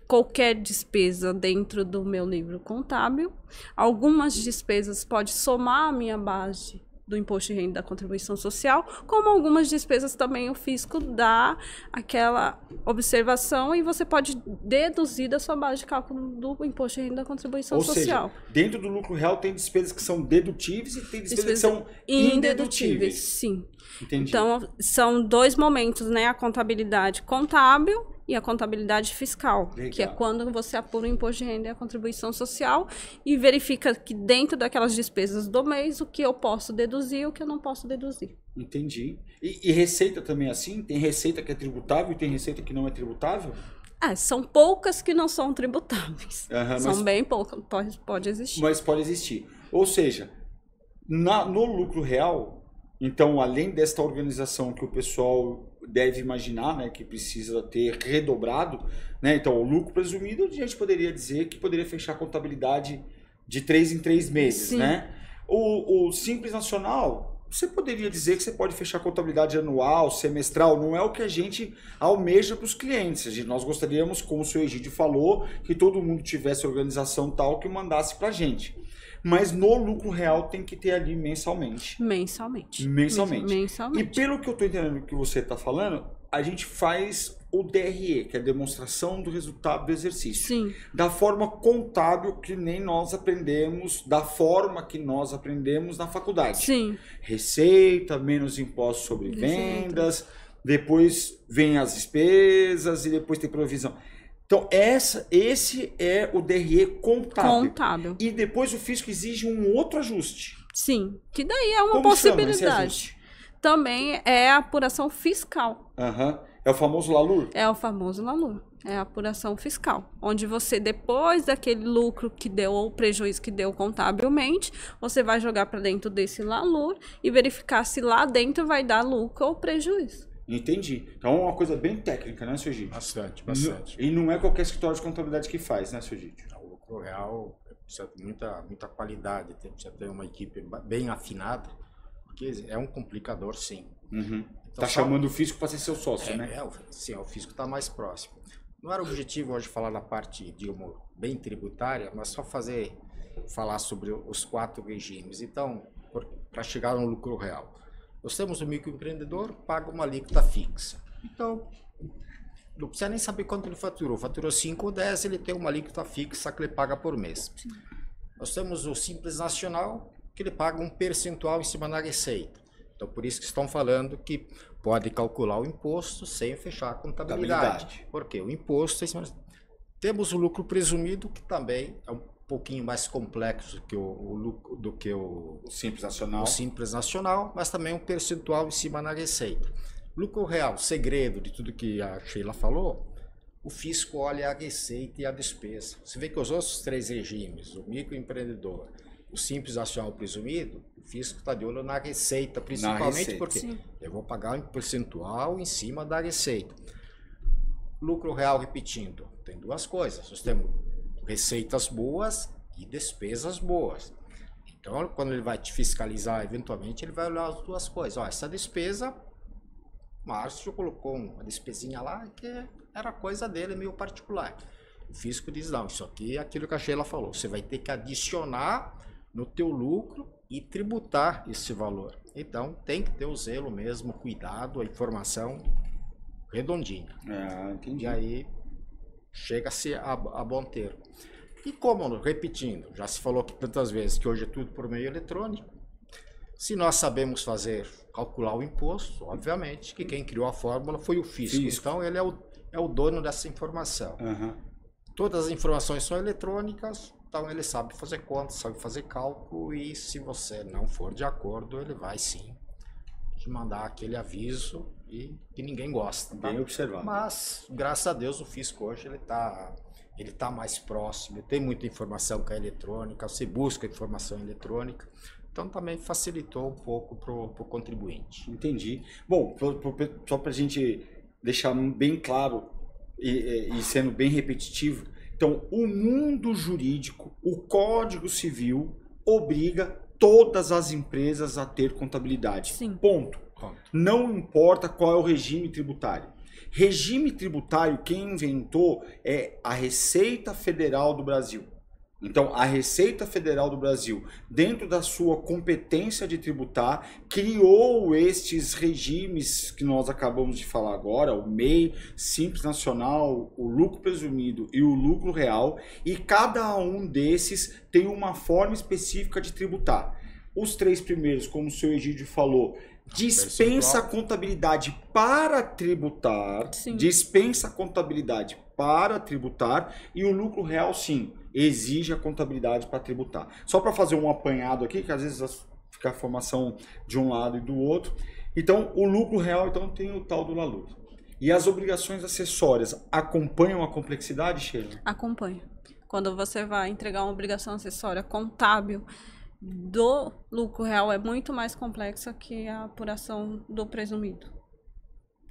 qualquer despesa dentro do meu livro contábil. Algumas despesas podem somar a minha base do imposto de renda e da contribuição social, como algumas despesas também o fisco dá aquela observação e você pode deduzir da sua base de cálculo do imposto de renda e da contribuição social. Ou seja, dentro do lucro real tem despesas que são dedutíveis e tem despesas que são indedutíveis. Sim. Entendi. Então, são dois momentos, né? A contabilidade contábil e a contabilidade fiscal, Legal. Que é quando você apura o imposto de renda e a contribuição social e verifica que dentro daquelas despesas do mês, o que eu posso deduzir e o que eu não posso deduzir. Entendi. E receita também é assim? Tem receita que é tributável e tem receita que não é tributável? São poucas que não são tributáveis. São bem poucas, pode existir. Mas pode existir. Ou seja, no lucro real, então, além desta organização que o pessoal deve imaginar, né, que precisa ter redobrado, né, então o lucro presumido, a gente poderia dizer que poderia fechar a contabilidade de 3 em 3 meses, né? O Simples Nacional, você poderia dizer que você pode fechar a contabilidade anual, semestral, não é o que a gente almeja para os clientes. Nós gostaríamos, como o senhor Egídio falou, que todo mundo tivesse organização tal que mandasse para a gente. Mas no lucro real tem que ter ali mensalmente. Mensalmente. E pelo que eu estou entendendo que você está falando, a gente faz o DRE, que é a demonstração do resultado do exercício. Sim. Da forma contábil que nem nós aprendemos, da forma que nós aprendemos na faculdade. Sim. Receita, menos impostos sobre vendas, depois vem as despesas e depois tem provisão. Então, esse é o DRE contábil. E depois o fisco exige um outro ajuste. Sim, que daí é uma Como chama esse possibilidade. ajuste? Também é a apuração fiscal. É o famoso LALUR? É o famoso LALUR. É a apuração fiscal. Onde você, depois daquele lucro que deu ou prejuízo que deu contabilmente, você vai jogar para dentro desse LALUR e verificar se lá dentro vai dar lucro ou prejuízo. Entendi. Então é uma coisa bem técnica, né, seu Egídio? Bastante. E não é qualquer escritório de contabilidade que faz, né, seu Egídio? O lucro real precisa de muita qualidade, precisa ter uma equipe bem afinada, porque é um complicador, sim. Então, chamando o fisco para ser seu sócio, né? Sim, o fisco está mais próximo. Não era o objetivo hoje falar da parte, digamos, bem tributária, mas só falar sobre os 4 regimes. Então, para chegar no lucro real, nós temos o microempreendedor, paga uma alíquota fixa. Então, não precisa nem saber quanto ele faturou. Faturou 5 ou 10, ele tem uma alíquota fixa que ele paga por mês. Sim. Nós temos o Simples Nacional, que ele paga um percentual em cima da receita. Então, por isso que estão falando que pode calcular o imposto sem fechar a contabilidade. Porque o imposto... Temos o lucro presumido, que também é um pouquinho mais complexo do que o Simples Nacional, mas também um percentual em cima da receita. Lucro real, segredo de tudo que a Sheila falou, o fisco olha a receita e a despesa. Você vê que os outros 3 regimes, o microempreendedor, o Simples Nacional presumido, o fisco está de olho na receita, principalmente porque eu vou pagar um percentual em cima da receita. Lucro real, repetindo, tem 2 coisas. Nós temos receitas boas e despesas boas. Então, quando ele vai te fiscalizar, eventualmente, ele vai olhar as 2 coisas. Ó, essa despesa, Márcio colocou uma despesinha lá que era coisa dele, meio particular. O fisco diz, não, isso aqui é aquilo que a Sheila falou. Você vai ter que adicionar no teu lucro e tributar esse valor. Então, tem que ter o zelo mesmo, cuidado, a informação redondinha. Entendi. E aí, chega-se a bom termo. E como, repetindo, já se falou aqui tantas vezes que hoje é tudo por meio eletrônico, se nós sabemos calcular o imposto, obviamente que quem criou a fórmula foi o fisco. Então, ele é o dono dessa informação. Todas as informações são eletrônicas, então ele sabe fazer conta, sabe fazer cálculo, e se você não for de acordo, ele vai sim te mandar aquele aviso e que ninguém gosta. Tá? Bem observado. Mas, graças a Deus, o fisco hoje ele tá mais próximo, tem muita informação que é eletrônica, você busca informação eletrônica, então também facilitou um pouco para o contribuinte. Entendi. Bom, só para a gente deixar bem claro e sendo bem repetitivo, então o mundo jurídico, o Código Civil obriga todas as empresas a ter contabilidade. Sim. Ponto. Não importa qual é o regime tributário. Regime tributário, quem inventou é a Receita Federal do Brasil. Então, a Receita Federal do Brasil, dentro da sua competência de tributar, criou estes regimes que nós acabamos de falar agora, o MEI, Simples Nacional, o lucro presumido e o lucro real, e cada um desses tem uma forma específica de tributar. Os 3 primeiros, como o seu Egídio falou, dispensa a contabilidade para tributar, e o lucro real, sim, exige a contabilidade para tributar. Só para fazer um apanhado aqui, que às vezes fica a informação de um lado e do outro. Então, o lucro real então tem o tal do LALUR. E as obrigações acessórias acompanham a complexidade, Sheila? Acompanha. Quando você vai entregar uma obrigação acessória contábil do lucro real, é muito mais complexa que a apuração do presumido,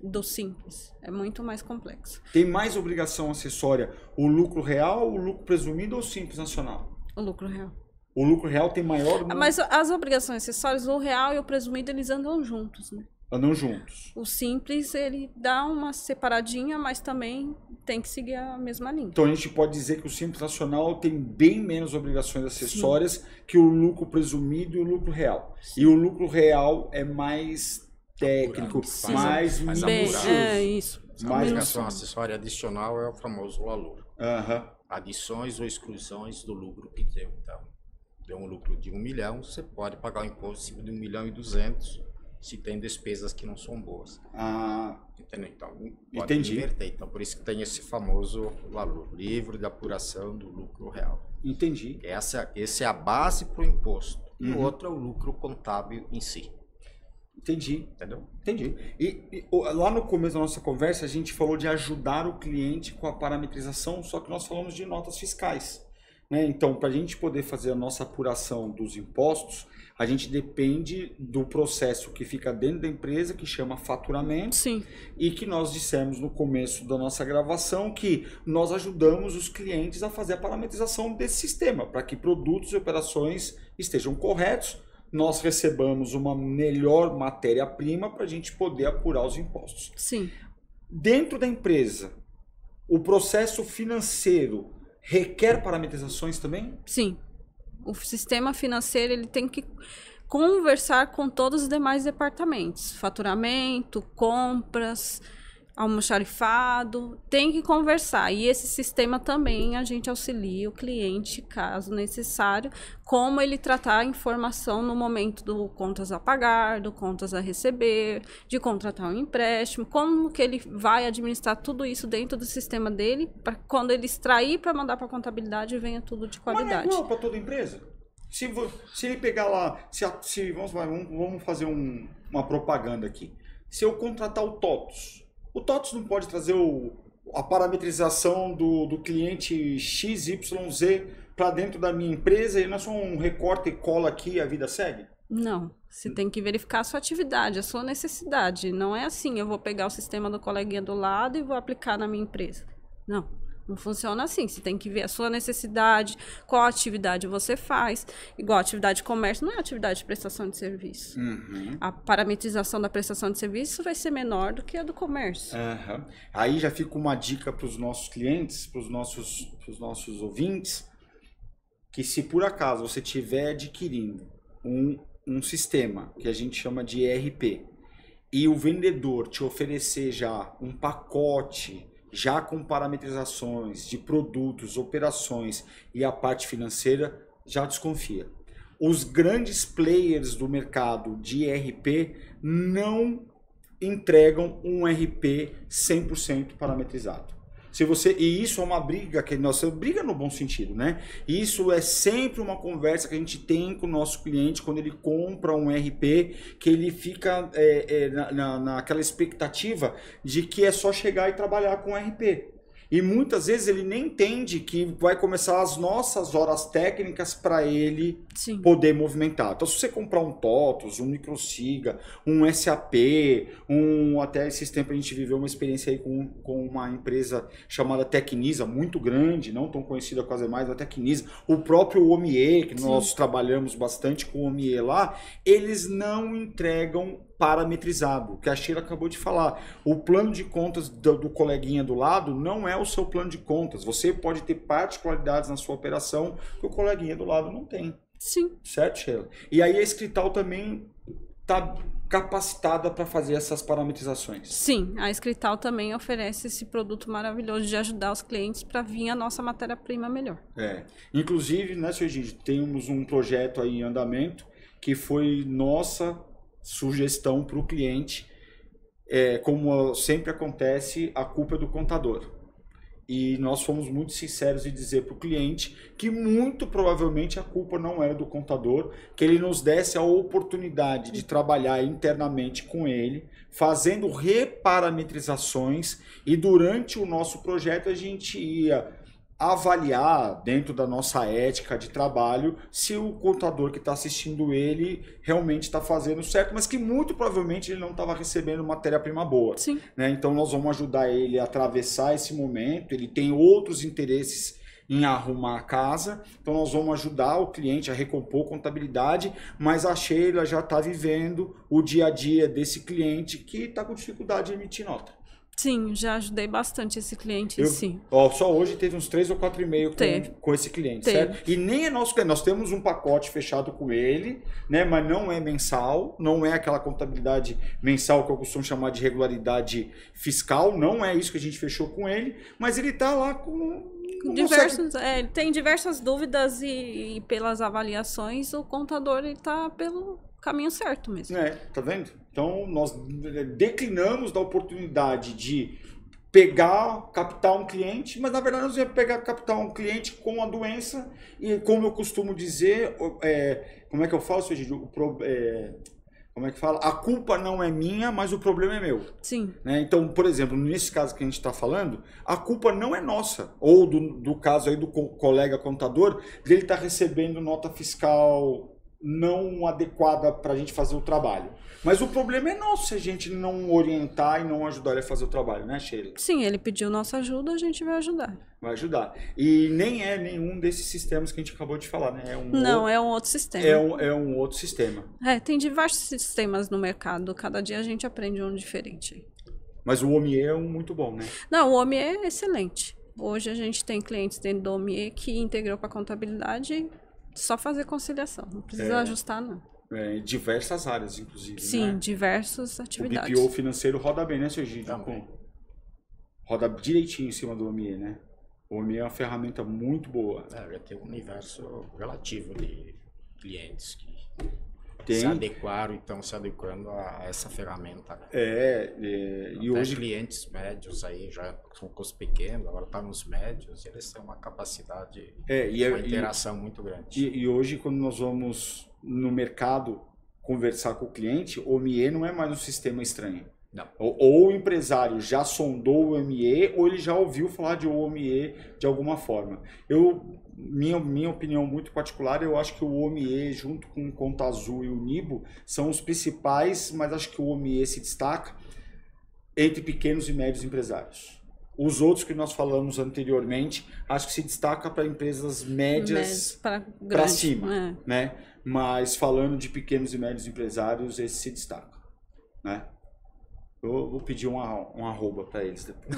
do simples. É muito mais complexa. Tem mais obrigação acessória o lucro real, o lucro presumido ou o Simples Nacional? O lucro real. O lucro real tem maior... Mas as obrigações acessórias, o real e o presumido, eles andam juntos, né? Andam juntos. O simples, ele dá uma separadinha, mas também tem que seguir a mesma linha. Então a gente pode dizer que o Simples Nacional tem bem menos obrigações acessórias que o lucro presumido e o lucro real. Sim. E o lucro real é mais técnico, mais minucioso. É isso. A obrigação acessória adicional é o famoso LALUR. Adições ou exclusões do lucro que deu. Então, deu um lucro de 1 milhão, você pode pagar o imposto em cima de 1.200.000. se tem despesas que não são boas. Entendeu? Então, pode entendi. inverter. Então, por isso que tem esse famoso valor, livre de apuração do lucro real. Entendi. Essa é a base para o imposto. E o Uhum. outro é o lucro contábil em si. Entendi. Entendeu? Entendi. Lá no começo da nossa conversa, a gente falou de ajudar o cliente com a parametrização, só que nós falamos de notas fiscais, né? Então, para a gente poder fazer a nossa apuração dos impostos, a gente depende do processo que fica dentro da empresa, que chama faturamento, Sim, e que nós dissemos no começo da nossa gravação que nós ajudamos os clientes a fazer a parametrização desse sistema, para que produtos e operações estejam corretos, nós recebamos uma melhor matéria-prima para a gente poder apurar os impostos. sim. Dentro da empresa, o processo financeiro requer parametrizações também? Sim. O sistema financeiro ele tem que conversar com todos os demais departamentos. Faturamento, compras, almoxarifado, tem que conversar. E esse sistema também a gente auxilia o cliente, caso necessário, como ele tratar a informação no momento do contas a pagar, do contas a receber, de contratar um empréstimo, como que ele vai administrar tudo isso dentro do sistema dele, para quando ele extrair para mandar para a contabilidade, venha tudo de qualidade. Mas não é igual para toda empresa? Se ele pegar lá, vamos fazer uma propaganda aqui. Se eu contratar o TOTUS não pode trazer a parametrização do cliente XYZ para dentro da minha empresa e não é só um recorte e cola aqui e a vida segue? Não, você tem que verificar a sua atividade, a sua necessidade. Não é assim, eu vou pegar o sistema do coleguinha do lado e vou aplicar na minha empresa. Não funciona assim. Você tem que ver a sua necessidade, qual atividade você faz. Igual atividade de comércio não é atividade de prestação de serviço. Uhum. A parametrização da prestação de serviço vai ser menor do que a do comércio. Uhum. Aí já fica uma dica para os nossos clientes, para os nossos ouvintes, que se por acaso você estiver adquirindo um sistema que a gente chama de ERP e o vendedor te oferecer já um pacote já com parametrizações de produtos, operações e a parte financeira, já desconfia. Os grandes players do mercado de ERP não entregam um ERP 100% parametrizado. E isso é uma briga, briga no bom sentido, né? Isso é sempre uma conversa que a gente tem com o nosso cliente quando ele compra um ERP, que ele fica naquela expectativa de que é só chegar e trabalhar com o ERP. E muitas vezes ele nem entende que vai começar as nossas horas técnicas para ele Sim. poder movimentar. Então, se você comprar um TOTUS, um Microsiga, um SAP, até esses tempos a gente viveu uma experiência aí com uma empresa chamada Tecnisa, muito grande, não tão conhecida quase mais, a Tecnisa, o próprio Omie, que nós trabalhamos bastante com o Omie lá, eles não entregam parametrizado, que a Sheila acabou de falar. O plano de contas do coleguinha do lado não é o seu plano de contas. Você pode ter particularidades na sua operação que o coleguinha do lado não tem. Sim. Certo, Sheila? E aí a Escrital também está capacitada para fazer essas parametrizações. Sim, a Escrital também oferece esse produto maravilhoso de ajudar os clientes para vir a nossa matéria-prima melhor. Inclusive, né, Sr. Egídio, temos um projeto aí em andamento que foi nossa sugestão para o cliente, como sempre acontece, a culpa é do contador. E nós fomos muito sinceros em dizer para o cliente que muito provavelmente a culpa não era do contador, que ele nos desse a oportunidade de trabalhar internamente com ele, fazendo reparametrizações, e durante o nosso projeto a gente ia avaliar dentro da nossa ética de trabalho se o contador que está assistindo ele realmente está fazendo certo, mas que muito provavelmente ele não estava recebendo matéria-prima boa. Sim. Né? Então nós vamos ajudar ele a atravessar esse momento, ele tem outros interesses em arrumar a casa, então nós vamos ajudar o cliente a recompor contabilidade, mas a Sheila já está vivendo o dia a dia desse cliente que está com dificuldade de emitir nota. Sim, já ajudei bastante esse cliente, sim. Só hoje teve uns 3 ou 4 e-mails com esse cliente, certo? E nem é nosso cliente, nós temos um pacote fechado com ele, né? Mas não é mensal, não é aquela contabilidade mensal que eu costumo chamar de regularidade fiscal, não é isso que a gente fechou com ele, mas ele está lá com... Ele tem diversas dúvidas e pelas avaliações o contador está caminho certo mesmo. Tá vendo? Então, nós declinamos da oportunidade de captar um cliente, mas na verdade nós íamos captar um cliente com a doença e, como eu costumo dizer, como é que eu falo, seu Egídio? Como é que fala? A culpa não é minha, mas o problema é meu. Sim. Né? Então, por exemplo, nesse caso que a gente está falando, a culpa não é nossa. Ou do caso aí do colega contador, dele estar recebendo nota fiscal não adequada para a gente fazer o trabalho. Mas o problema é nosso se a gente não orientar e não ajudar ele a fazer o trabalho, né, Sheila? Sim, ele pediu nossa ajuda, a gente vai ajudar. Vai ajudar. E nem é nenhum desses sistemas que a gente acabou de falar, né? É um outro sistema. É um outro sistema. Tem diversos sistemas no mercado. Cada dia a gente aprende um diferente. Mas o OMIE é um muito bom, né? Não, o OMIE é excelente. Hoje a gente tem clientes dentro do OMIE que integrou para a contabilidade, só fazer conciliação. Não precisa ajustar, não. Em diversas áreas, inclusive. Sim, né? diversas atividades. O BPO financeiro roda bem, né, seu Gide? Roda direitinho em cima do OMIE, né? O OMIE é uma ferramenta muito boa. Já tem um universo relativo de clientes que se adequaram e estão se adequando a essa ferramenta. E hoje clientes médios aí já são com os pequenos, agora está nos médios, e eles têm uma capacidade, uma interação muito grande. E hoje, quando nós vamos no mercado conversar com o cliente, o OMIE não é mais um sistema estranho. Não. Ou o empresário já sondou o OMIE, ou ele já ouviu falar de OMIE de alguma forma. Minha opinião muito particular, eu acho que o OMIE, junto com o Conta Azul e o Nibo, são os principais, mas acho que o OMIE se destaca entre pequenos e médios empresários. Os outros que nós falamos anteriormente, acho que se destaca para empresas médias para cima. Né? Mas falando de pequenos e médios empresários, esse se destaca. Né? Eu vou pedir um arroba para eles depois.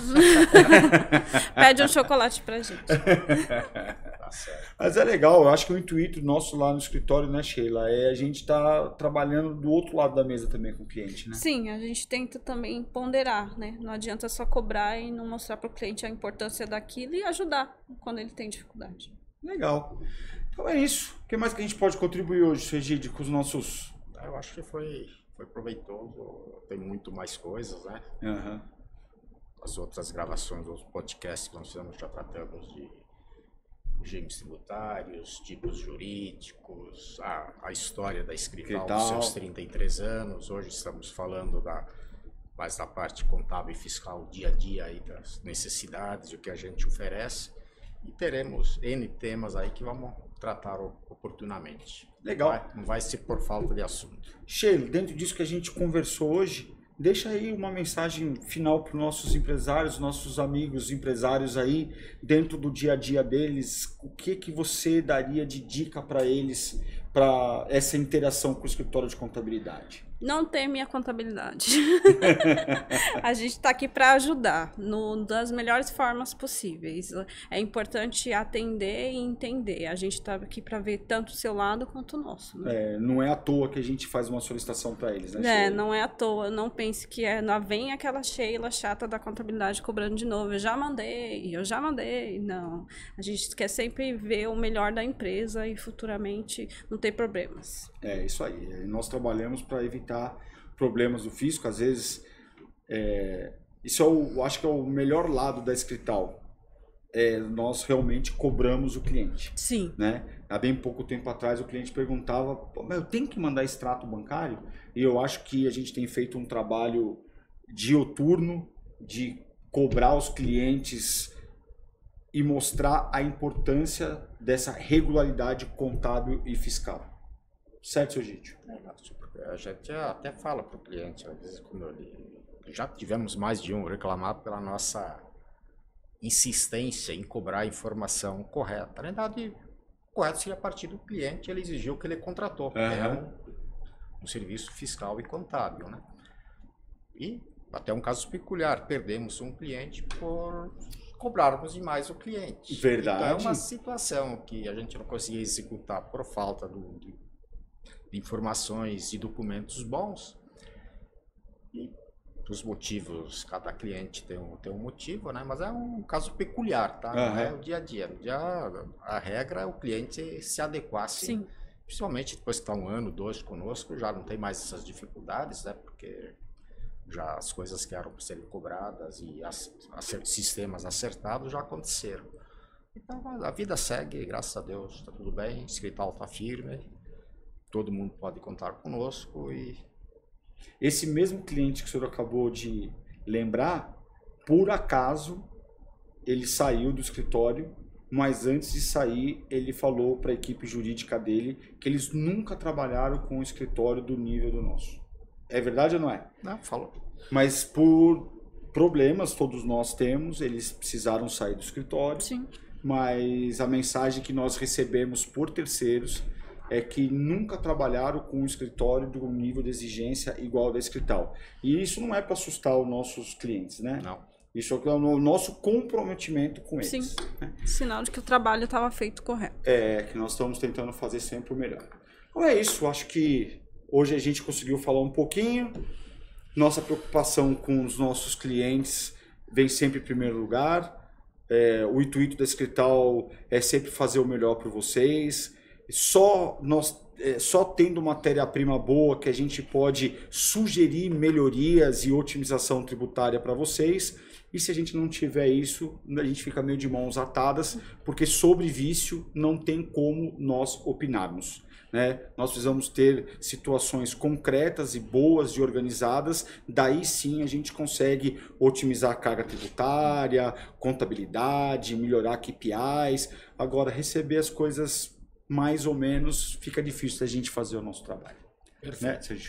Pede um chocolate pra gente. Tá certo. Mas é legal, eu acho que o intuito nosso lá no escritório, né, Sheila, é a gente tá trabalhando do outro lado da mesa também com o cliente, né? Sim, a gente tenta também ponderar, né? Não adianta só cobrar e não mostrar para o cliente a importância daquilo e ajudar quando ele tem dificuldade. Legal. Então é isso. O que mais que a gente pode contribuir hoje, seu Egídio, com os nossos... Eu acho que foi proveitoso, tem muito mais coisas, né? Uhum. As outras gravações, os podcasts que nós fizemos, já tratamos de regimes tributários, tipos jurídicos, a história da Escrital dos seus 33 anos. Hoje estamos falando mais da parte contábil e fiscal dia a dia aí, das necessidades, o que a gente oferece. E teremos N temas aí que vamos tratar oportunamente. Legal. Não vai ser por falta de assunto. Sheila, dentro disso que a gente conversou hoje, deixa aí uma mensagem final para os nossos empresários, nossos amigos empresários aí, dentro do dia a dia deles. O que você daria de dica para eles, para essa interação com o escritório de contabilidade? Não teme a contabilidade. A gente está aqui para ajudar das melhores formas possíveis. É importante atender e entender. A gente está aqui para ver tanto o seu lado quanto o nosso. Né? Não é à toa que a gente faz uma solicitação para eles, né? Não é à toa. Não pense que não vem aquela Sheila chata da contabilidade cobrando de novo. Eu já mandei. Não. A gente quer sempre ver o melhor da empresa e futuramente não ter problemas. É isso aí. Nós trabalhamos para evitar problemas do fisco. Às vezes, isso eu acho que é o melhor lado da Escrital. Nós realmente cobramos o cliente. Sim. Né? Há bem pouco tempo atrás o cliente perguntava, mas eu tenho que mandar extrato bancário? E eu acho que a gente tem feito um trabalho dioturno de cobrar os clientes e mostrar a importância dessa regularidade contábil e fiscal. Certo, seu Egídio? A gente até fala para o cliente, às vezes, já tivemos mais de um reclamar pela nossa insistência em cobrar a informação correta. Na verdade, correto seria a partir do cliente, ele exigiu que ele contratou, um serviço fiscal e contábil. Né? E até um caso peculiar, perdemos um cliente por cobrarmos demais o cliente. Verdade. Então é uma situação que a gente não conseguia executar por falta de informações e documentos bons. E os motivos, cada cliente tem um motivo, né? Mas é um caso peculiar, tá? Não é o dia a dia. A regra é o cliente se adequar, sim, Principalmente depois que está 1 ano, 2 conosco, já não tem mais essas dificuldades, né? Porque já as coisas que eram para serem cobradas e sistemas acertados já aconteceram. Então a vida segue, graças a Deus, está tudo bem, o escritório está firme, todo mundo pode contar conosco e... Esse mesmo cliente que o senhor acabou de lembrar, por acaso, ele saiu do escritório, mas antes de sair, ele falou para a equipe jurídica dele que eles nunca trabalharam com um escritório do nível do nosso. É verdade ou não é? Não, falou. Mas por problemas, todos nós temos, eles precisaram sair do escritório. Sim. Mas a mensagem que nós recebemos por terceiros é que nunca trabalharam com um escritório de um nível de exigência igual ao da Escrital. E isso não é para assustar os nossos clientes, né? Não. Isso é o nosso comprometimento com eles. Sim. Né? Sinal de que o trabalho estava feito correto. É, que nós estamos tentando fazer sempre o melhor. Então é isso, acho que hoje a gente conseguiu falar um pouquinho. Nossa preocupação com os nossos clientes vem sempre em primeiro lugar. O intuito da Escrital é sempre fazer o melhor para vocês. Só tendo matéria-prima boa que a gente pode sugerir melhorias e otimização tributária para vocês. E se a gente não tiver isso, a gente fica meio de mãos atadas, porque sobre vício não tem como nós opinarmos. Né? Nós precisamos ter situações concretas e boas e organizadas, daí sim a gente consegue otimizar a carga tributária, contabilidade, melhorar KPIs. Agora, receber as coisas mais ou menos, fica difícil da gente fazer o nosso trabalho. Perfeito. Né?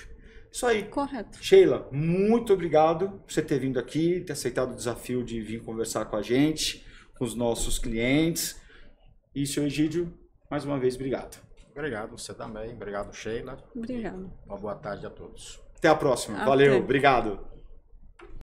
Isso aí. Correto. Sheila, muito obrigado por você ter vindo aqui, ter aceitado o desafio de vir conversar com a gente, com os nossos clientes. E, seu Egídio, mais uma vez, obrigado. Obrigado, você também. Obrigado, Sheila. Obrigado. Uma boa tarde a todos. Até a próxima. Até. Valeu, obrigado.